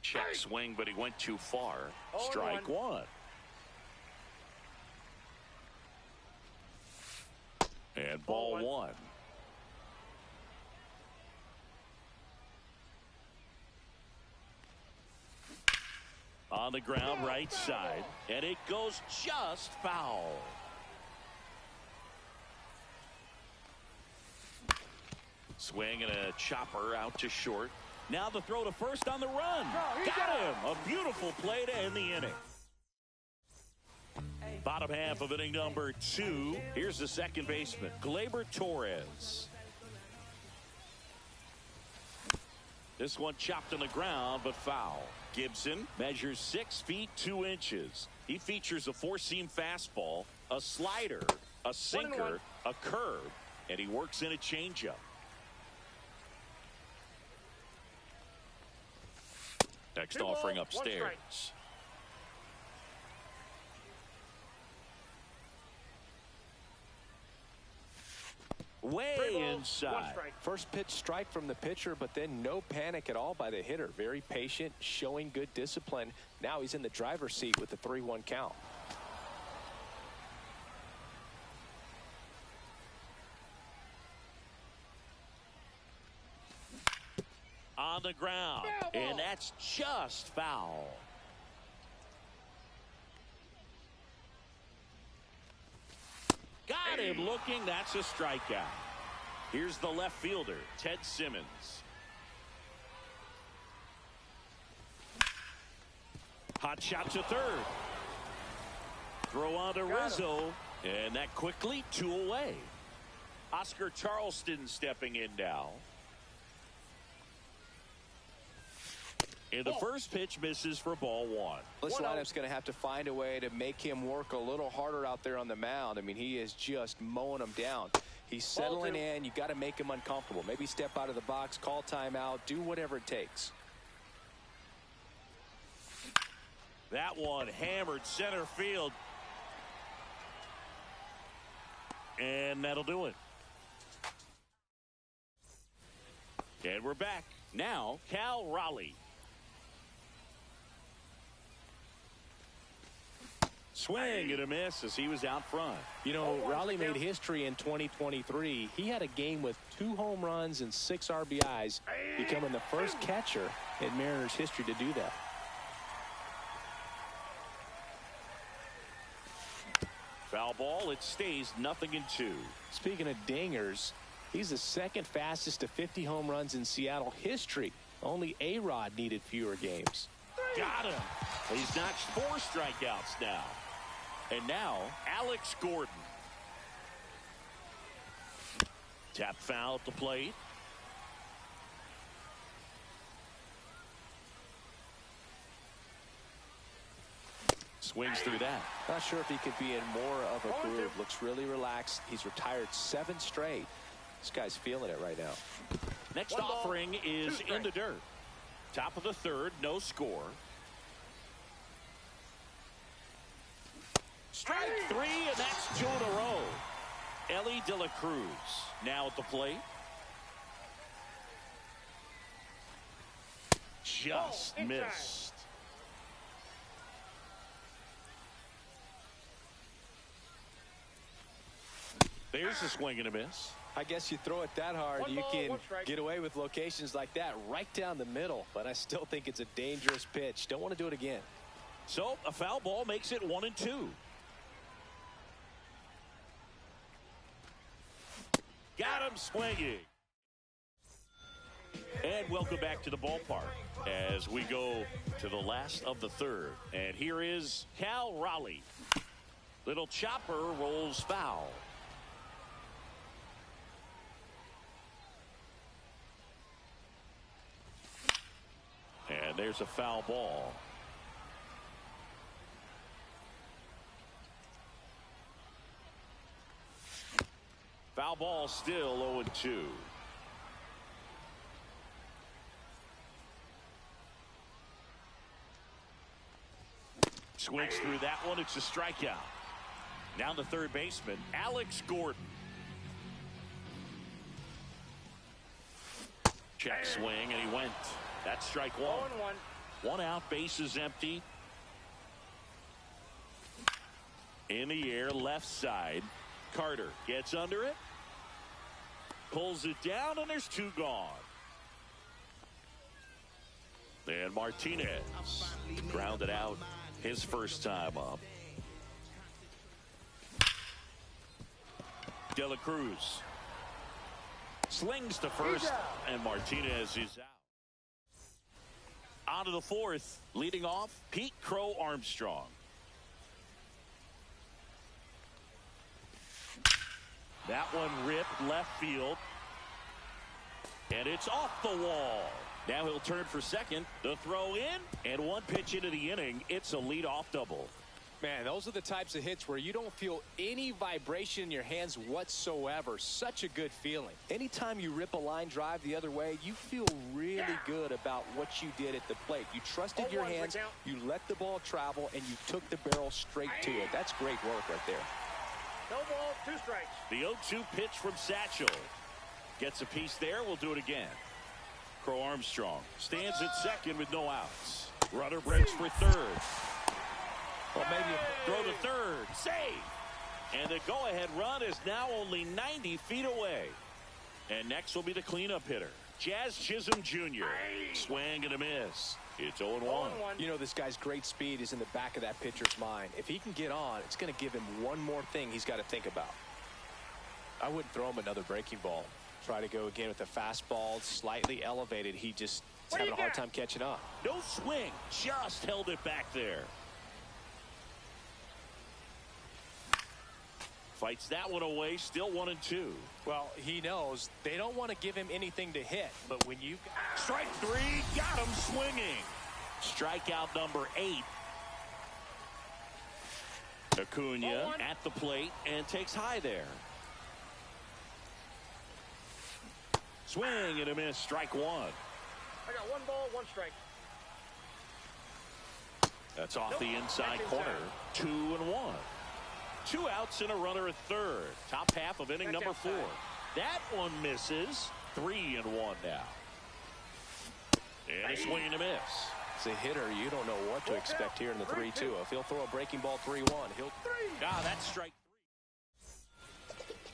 Check swing, but he went too far. Strike 1. And ball 1. On the ground, right side, and it goes just foul. Swing and a chopper out to short. Now the throw to first on the run. Got him. A beautiful play to end the inning. Bottom half of inning number 2. Here's the second baseman, Gleyber Torres. This one chopped on the ground, but foul. Gibson measures 6 feet 2 inches. He features a 4-seam fastball, a slider, a sinker, a curve, and he works in a changeup. Next offering upstairs. Way inside. First pitch strike from the pitcher, but then no panic at all by the hitter. Very patient, showing good discipline. Now he's in the driver's seat with the 3-1 count. On the ground, and that's just foul. Got him looking. That's a strikeout. Here's the left fielder, Ted Simmons. Hot shot to third. Throw on to Rizzo, and that quickly 2 away. Oscar Charleston stepping in now. And the first pitch misses for ball 1. This lineup's going to have to find a way to make him work a little harder out there on the mound. I mean, he is just mowing them down. He's settling in. You got to make him uncomfortable. Maybe step out of the box, call timeout, do whatever it takes. That one hammered center field. And that'll do it. And we're back. Now, Cal Raleigh. Swing and a miss as he was out front. You know, Raleigh made history in 2023. He had a game with 2 home runs and 6 RBIs, becoming the first catcher in Mariners history to do that. Foul ball. It stays 0-2. Speaking of dingers, he's the second fastest to 50 home runs in Seattle history. Only A-Rod needed fewer games. Got him. He's notched 4 strikeouts now. And now, Alex Gordon. Tap foul at the plate. Swings through that. Not sure if he could be in more of a groove. Looks really relaxed. He's retired 7 straight. This guy's feeling it right now. Next offering is in the dirt. Top of the 3rd, no score. Strike 3, and that's 2 in a row. Elly De La Cruz now at the plate. Just missed. There's a swing and a miss. I guess you throw it that hard, you can get away with locations like that right down the middle. But I still think it's a dangerous pitch. Don't want to do it again. So a foul ball makes it 1-2. Got him swinging. And welcome back to the ballpark as we go to the last of the third. And here is Cal Raleigh. Little chopper rolls foul. And there's a foul ball. Foul ball, still 0-2. Swings through that one. It's a strikeout. Now the third baseman, Alex Gordon. Check swing, and he went. That's strike one. 0-1. One out, bases empty. In the air, left side. Carter gets under it. Pulls it down, and there's two gone. And Martinez grounded out his first time up. De La Cruz slings to first, and Martinez is out. On to the fourth, leading off, Pete Crow Armstrong. That one ripped left field, and it's off the wall. Now he'll turn for second. The throw in, and one pitch into the inning. It's a leadoff double. Man, those are the types of hits where you don't feel any vibration in your hands whatsoever. Such a good feeling. Anytime you rip a line drive the other way, you feel really good about what you did at the plate. You trusted your hands, you let the ball travel, and you took the barrel straight to it. That's great work right there. No ball, 2 strikes. The 0-2 pitch from Satchel. Gets a piece there. We'll do it again. Crow Armstrong stands at second with no outs. Runner breaks for third. Well, maybe throw to third. Save. And the go-ahead run is now only 90 feet away. And next will be the cleanup hitter, Jazz Chisholm Jr. Swing and a miss. It's 0-1. You know, this guy's great speed is in the back of that pitcher's mind. If he can get on, it's going to give him one more thing he's got to think about. I wouldn't throw him another breaking ball. Try to go again with the fastball, slightly elevated. He just is having a hard time catching up. No swing, just held it back there. Fights that one away, still 1-2. Well, he knows they don't want to give him anything to hit, but when you strike three, got him swinging. Strikeout number 8. Acuna at the plate and takes high there. Swing and a miss, strike 1. I got 1 ball, 1 strike. That's off the inside corner. 2-1. 2 outs and a runner at third. Top half of inning number 4. That one misses. 3-1 now. And a swing and a miss. As a hitter, you don't know what to expect here in the 3-2. If he'll throw a breaking ball 3-1, he'll. That's strike 3.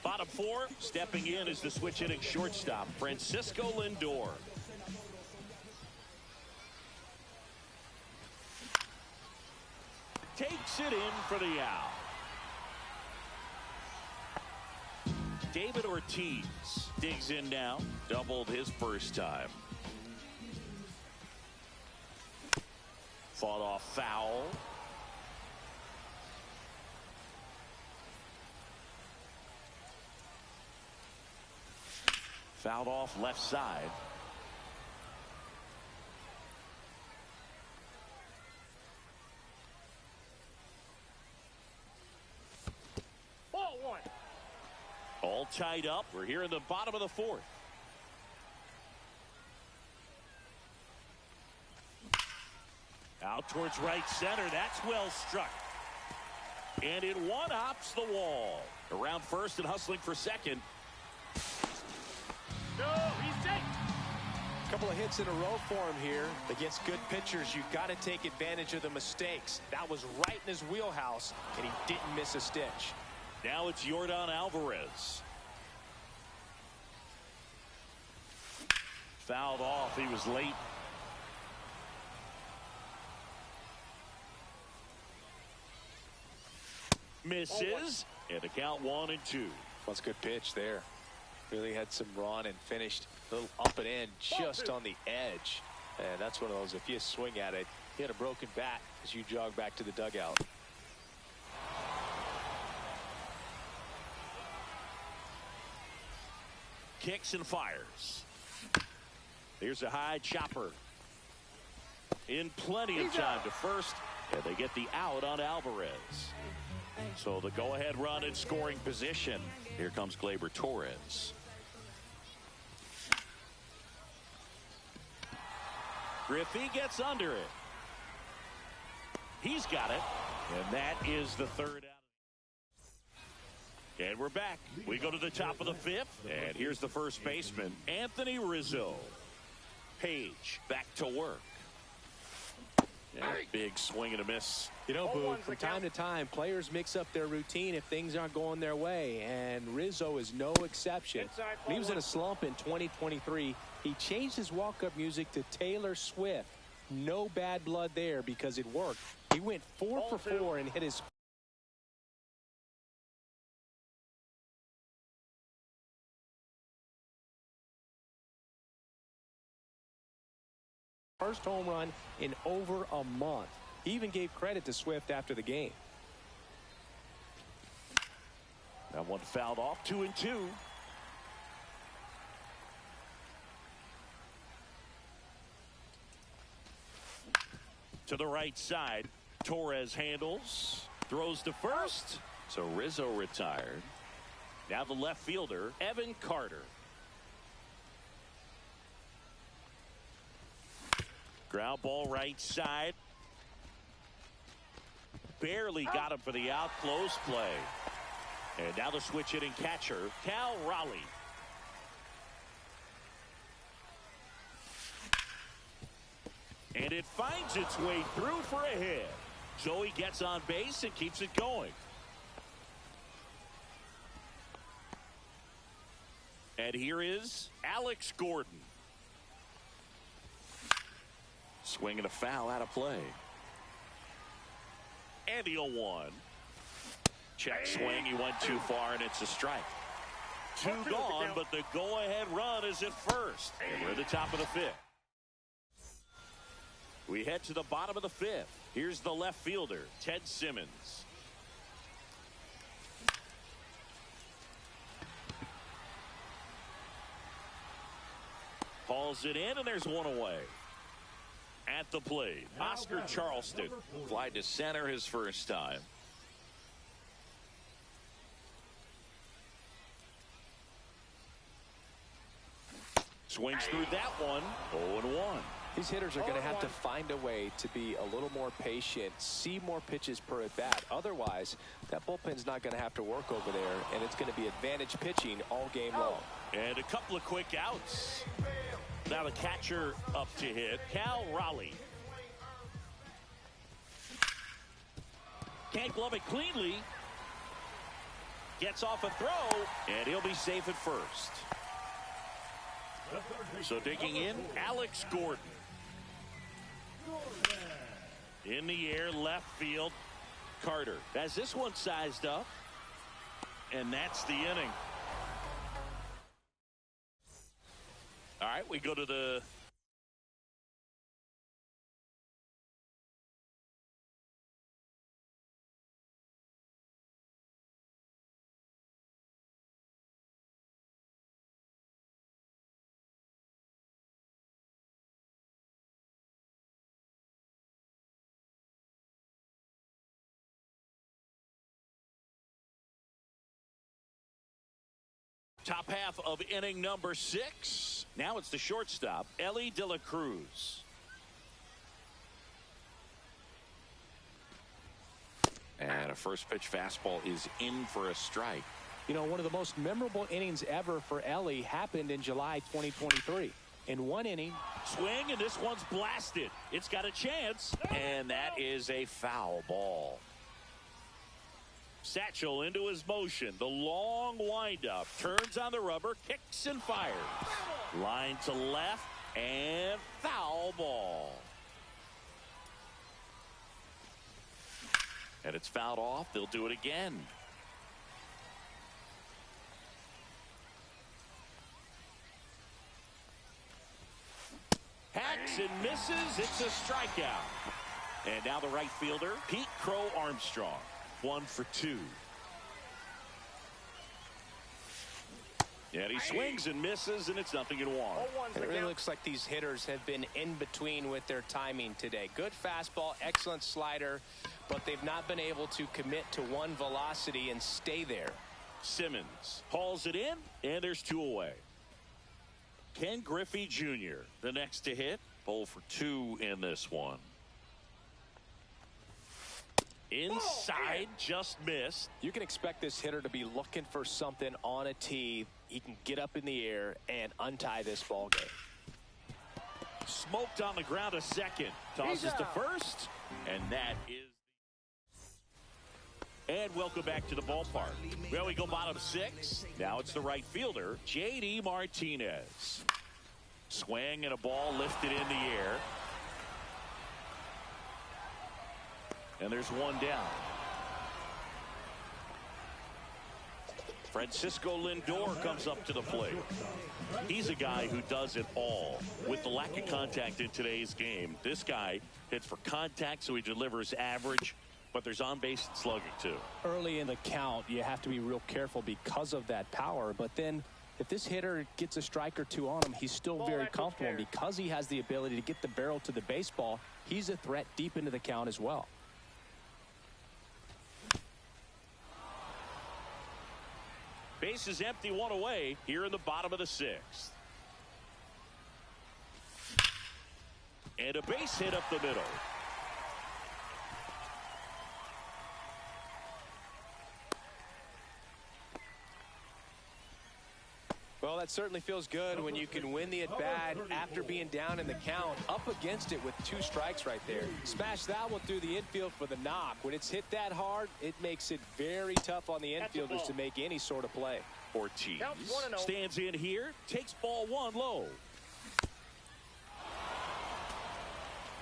Bottom 4, stepping in is the switch hitting shortstop, Francisco Lindor. Takes it in for the out. David Ortiz digs in now. Doubled his first time. Fought off foul. Fouled off left side. Ball 1. All tied up. We're here in the bottom of the 4th. Out towards right center. That's well struck. And it one-hops the wall. Around first and hustling for second. No, he's safe. A couple of hits in a row for him here. Against good pitchers, you've got to take advantage of the mistakes. That was right in his wheelhouse, and he didn't miss a stitch. Now it's Yordan Alvarez. Fouled off. He was late. Misses. And the count 1-2. That's a good pitch there. Really had some run and finished A little up and in just on the edge. And that's one of those, if you swing at it, hit a broken bat as you jog back to the dugout. Kicks and fires. Here's a high chopper. In plenty of time to first, and they get the out on Alvarez. So the go-ahead run in scoring position. Here comes Gleyber Torres. Griffey gets under it. He's got it. And that is the third out. And we're back. We go to the top of the fifth. And here's the first baseman, Anthony Rizzo. Page back to work. And a big swing and a miss. You know, Boog, from time to time, players mix up their routine if things aren't going their way, and Rizzo is no exception. When he was in a slump in 2023, he changed his walk-up music to Taylor Swift. No bad blood there because it worked. He went 4 for 4 and hit his first home run in over a month. He even gave credit to Swift after the game. That one fouled off, 2-2. To the right side, Torres handles, throws to first. So Rizzo retired. Now the left fielder, Evan Carter. Ground ball right side. Barely got him for the out, close play. And now the switch hitting catcher, Cal Raleigh. And it finds its way through for a hit. So he gets on base and keeps it going. And here is Alex Gordon. Swing and a foul out of play. And the 0-1. Check swing. He went too far, and it's a strike. Two gone, but the go-ahead run is at first. And we're at the top of the fifth. We head to the bottom of the fifth. Here's the left fielder, Ted Simmons. Hauls it in, and there's one away. At the plate, Oscar Charleston. Fly to center his first time. Swings through that one. 0-1. These hitters are going to have to find a way to be a little more patient, see more pitches per at bat. Otherwise, that bullpen's not going to have to work over there, and it's going to be advantage pitching all game long. And a couple of quick outs. Now the catcher up to hit, Cal Raleigh. Can't glove it cleanly. Gets off a throw, and he'll be safe at first. So digging in, Alex Gordon. In the air, left field, Carter. Has this one sized up, and that's the inning. All right, we go to the top half of inning number 6. Now it's the shortstop, Elly De La Cruz. And a first pitch fastball is in for a strike. You know, one of the most memorable innings ever for Elly happened in July 2023. In one inning. Swing, and this one's blasted. It's got a chance, and that is a foul ball. Satchel into his motion. The long windup. Turns on the rubber. Kicks and fires. Line to left. And foul ball. And it's fouled off. They'll do it again. misses. It's a strikeout. And now the right fielder, Pete Crow Armstrong. 1 for 2. And he swings and misses, and it's 0-1. It really looks like these hitters have been in between with their timing today. Good fastball, excellent slider, but they've not been able to commit to one velocity and stay there. Simmons hauls it in, and there's 2 away. Ken Griffey Jr., the next to hit. 0 for 2 in this one. Inside, just missed. You can expect this hitter to be looking for something on a tee. He can get up in the air and untie this ball game. Smoked on the ground to second. Tosses to first, and that is. And welcome back to the ballpark. Well, we go bottom 6. Now it's the right fielder, J.D. Martinez. Swing and a ball lifted in the air. And there's 1 down. Francisco Lindor comes up to the plate. He's a guy who does it all. With the lack of contact in today's game, this guy hits for contact, so he delivers average, but there's on-base slugging too. Early in the count, you have to be real careful because of that power, but then if this hitter gets a strike or 2 on him, he's still very comfortable. And because he has the ability to get the barrel to the baseball, he's a threat deep into the count as well. Base is empty, 1 away here in the bottom of the 6th. And a base hit up the middle. Well, that certainly feels good when you can win the at-bat after being down in the count, up against it with 2 strikes right there. Smash that one through the infield for the knock. When it's hit that hard, it makes it very tough on the infielders to make any sort of play. Ortiz stands in here, takes ball 1 low.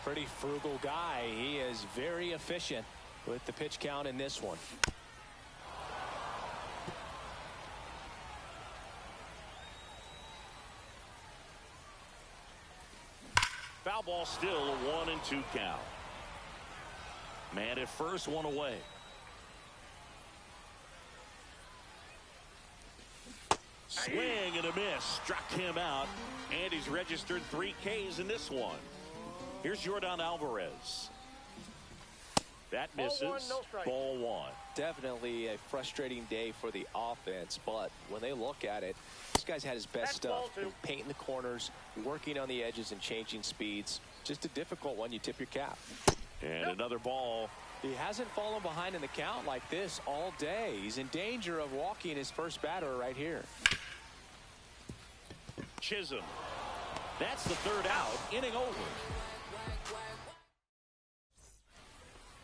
Pretty frugal guy. He is very efficient with the pitch count in this one. Foul ball, still a 1-2 count. Man at first, 1 away. Swing and a miss. Struck him out. And he's registered 3 Ks in this one. Here's Yordan Alvarez. That misses. Ball 1. Definitely a frustrating day for the offense, but when they look at it, this guy's had his best stuff. Painting the corners, working on the edges, and changing speeds. Just a difficult one. You tip your cap. And another ball. He hasn't fallen behind in the count like this all day. He's in danger of walking his first batter right here. Chisholm. That's the 3rd out. Inning over.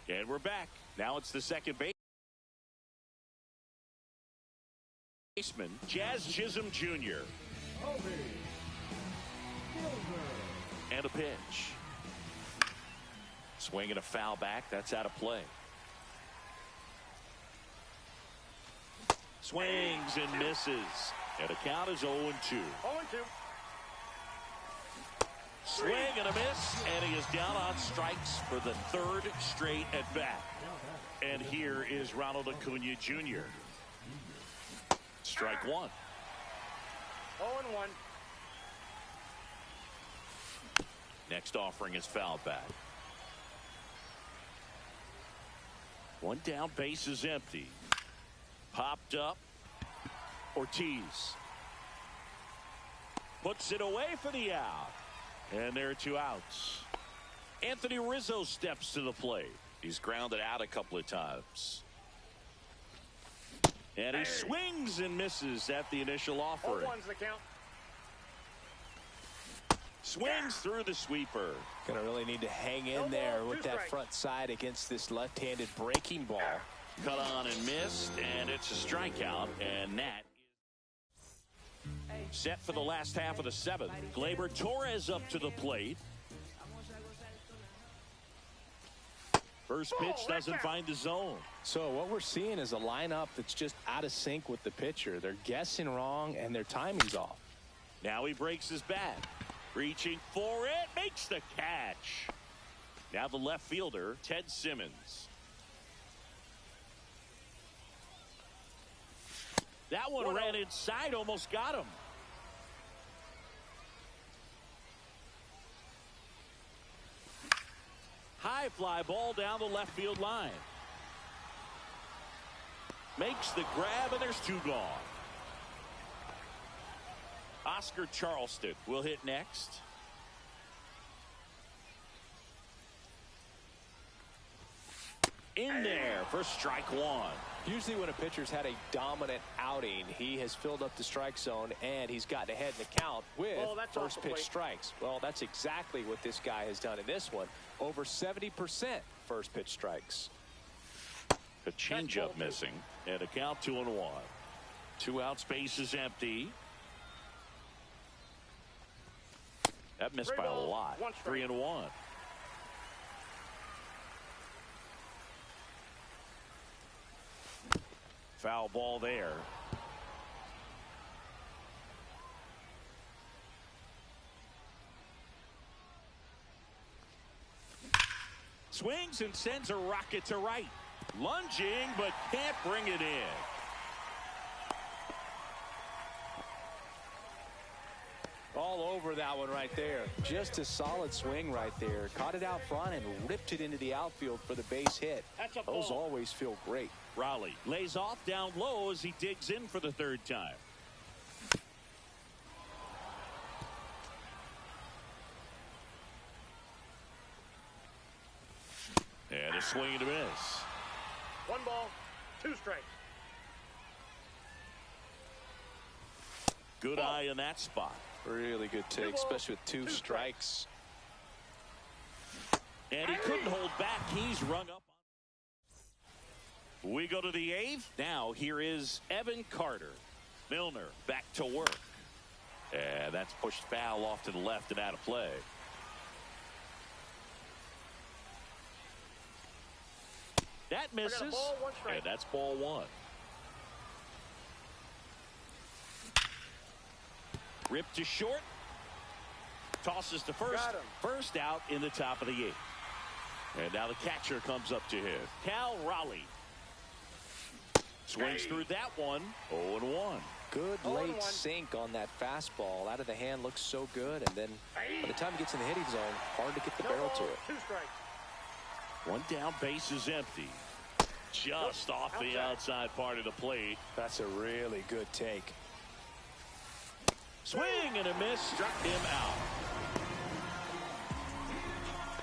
And we're back. Now it's the second baseman, Jazz Chisholm Jr. And a pitch. Swing and a foul back. That's out of play. Swings and misses. And the count is 0-2. 0-2. Swing and a miss, and he is down on strikes for the 3rd straight at bat. And here is Ronald Acuna Jr. Strike 1. 0-1. Next offering is fouled back. 1 down, base is empty. Popped up. Ortiz puts it away for the out. And there are 2 outs. Anthony Rizzo steps to the plate. He's grounded out a couple of times. And he swings and misses at the initial offering. 0-1's the count. Swings through the sweeper. Gonna really need to hang in there with that front side against this left-handed breaking ball. Cut on and missed, and it's a strikeout, and that is set for the last half of the 7th. Gleyber Torres up to the plate. First pitch doesn't find the zone. So what we're seeing is a lineup that's just out of sync with the pitcher. They're guessing wrong, and their timing's off. Now he breaks his bat. Reaching for it, makes the catch. Now the left fielder, Ted Simmons. That one ran inside, almost got him. High fly ball down the left field line. Makes the grab, and there's two gone. Oscar Charleston will hit next. In there for strike one. Usually when a pitcher's had a dominant outing, he has filled up the strike zone and he's gotten ahead in the count with first pitch strikes. Well, that's exactly what this guy has done in this one. Over 70% first pitch strikes. A changeup missing, and a count 2-1. 2 outs, base is empty. That missed by a lot. 3-1. Foul ball there. Swings and sends a rocket to right. Lunging, but can't bring it in. All over that one right there. Just a solid swing right there. Caught it out front and ripped it into the outfield for the base hit. Those always feel great. Raleigh lays off down low as he digs in for the third time. And a swing and a miss. 1 ball, 2 strikes. Good eye in that spot. Really good take, especially with 2 strikes. And he couldn't hold back. He's rung up. We go to the 8th. Now here is Evan Carter. Milner back to work. And that's pushed foul off to the left and out of play. That misses. And that's ball 1. Ripped to short. Tosses to first. First out in the top of the 8th. And now the catcher comes up to hit. Cal Raleigh. Swings through that one. 0-1. Good late sink on that fastball. Out of the hand, looks so good. And then by the time he gets in the hitting zone, hard to get the barrel to it. 2 strikes. 1 down, base is empty. Just off the outside part of the plate. That's a really good take. Swing and a miss, struck him out.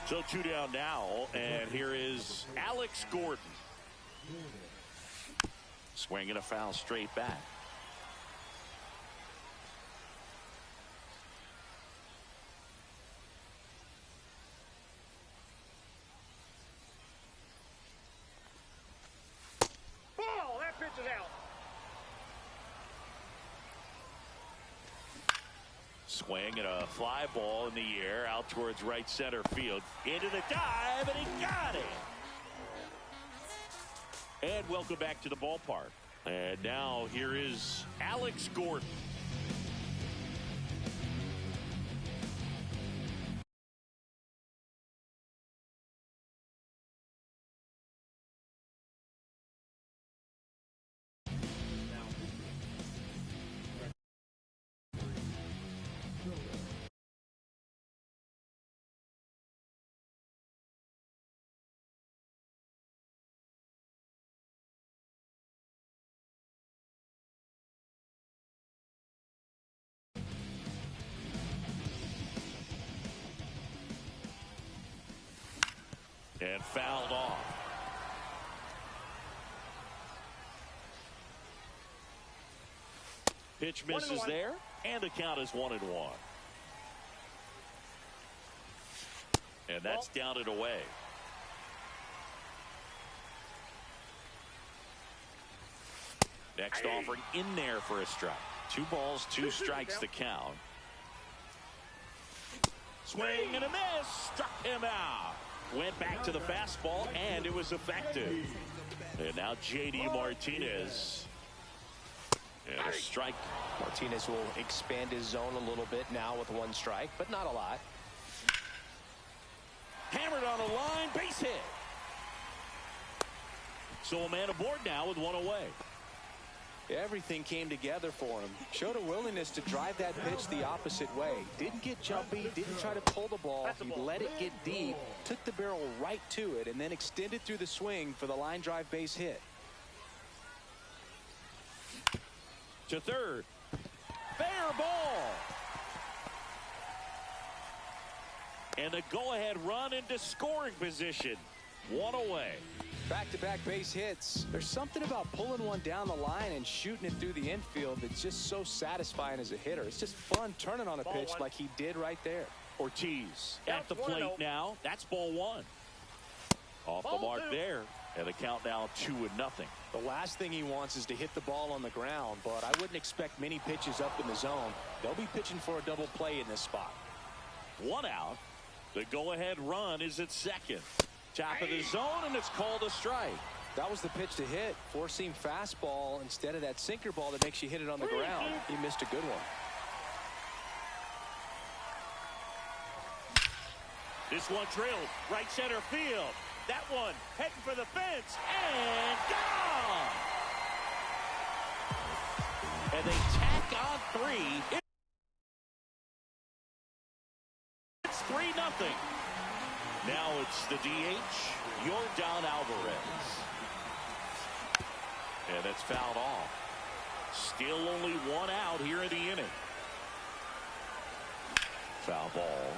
So 2 down now, and here is Alex Gordon. Swing and a foul straight back. Ball, that pitch is out. Swing and a fly ball in the air out towards right center field. Into the dive, and he got it. And welcome back to the ballpark. And now here is Alex Gordon. And fouled off. Pitch misses there, and the count is 1-1. And that's down and away. Next offering in there for a strike. 2 balls, 2 strikes to count. Swing and a miss. Struck him out. Went back to the fastball, and it was effective. And now J.D. Martinez And a strike. Martinez will expand his zone a little bit now with one strike, but not a lot. Hammered on a line, base hit. So a man aboard now with one away. Everything came together for him. Showed a willingness to drive that pitch the opposite way. Didn't get jumpy, didn't try to pull the ball. He let it get deep, took the barrel right to it, and then extended through the swing for the line drive base hit. To third. Fair ball. And a go-ahead run into scoring position. One away. Back-to-back base hits. There's something about pulling one down the line and shooting it through the infield that's just so satisfying as a hitter. It's just fun turning on a pitch like he did right there. Ortiz at the plate now. That's ball one. Off the mark there. And the count now 2-0. The last thing he wants is to hit the ball on the ground, but I wouldn't expect many pitches up in the zone. They'll be pitching for a double play in this spot. One out. The go-ahead run is at second. Top of the zone, and it's called a strike. That was the pitch to hit. Four-seam fastball instead of that sinker ball that makes you hit it on the ground. He missed a good one. This one drilled right center field. That one heading for the fence and gone. And they tack on 3. It's 3-0. Now it's the DH, Yordan Alvarez. And it's fouled off. Still only one out here in the inning. Foul ball.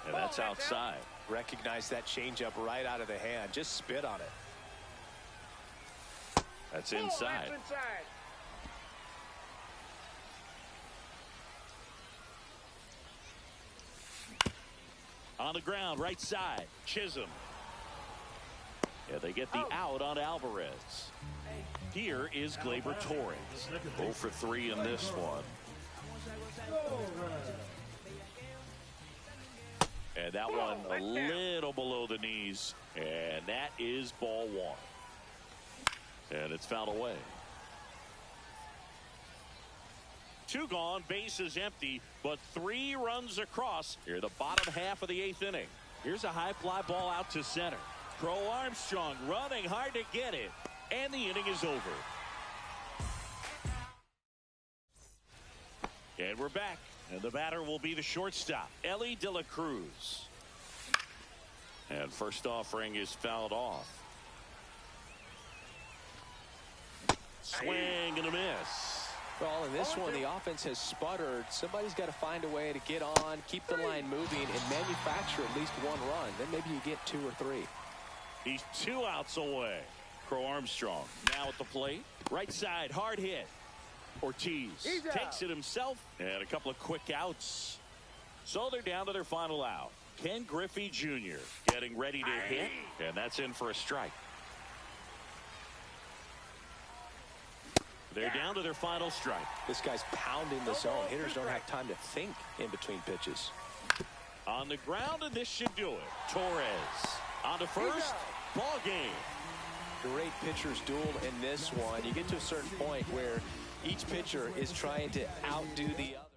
And that's outside. Recognize that changeup right out of the hand. Just spit on it. That's inside. That's inside. On the ground, right side, Chisholm. Yeah, they get the out on Alvarez. Here is Gleyber Torres. 0 for 3 in this one. And that one a little below the knees. And that is ball one. And it's fouled away. 2 gone, bases empty, but 3 runs across here the bottom half of the 8th inning. Here's a high fly ball out to center. Crow Armstrong running hard to get it, and the inning is over. And we're back, and the batter will be the shortstop, Elly De La Cruz. And first offering is fouled off. Swing and a miss. Well, in this one, the offense has sputtered. Somebody's got to find a way to get on, keep the line moving, and manufacture at least 1 run. Then maybe you get 2 or 3. He's 2 outs away. Crow Armstrong now at the plate. Right side, hard hit. Ortiz takes it himself, and a couple of quick outs. So they're down to their final out. Ken Griffey Jr. getting ready to hit, and that's in for a strike. They're down to their final strike. This guy's pounding the zone. Hitters don't have time to think in between pitches. On the ground, and this should do it. Torres on to first. Ball game. Great pitchers duel in this one. You get to a certain point where each pitcher is trying to outdo the other.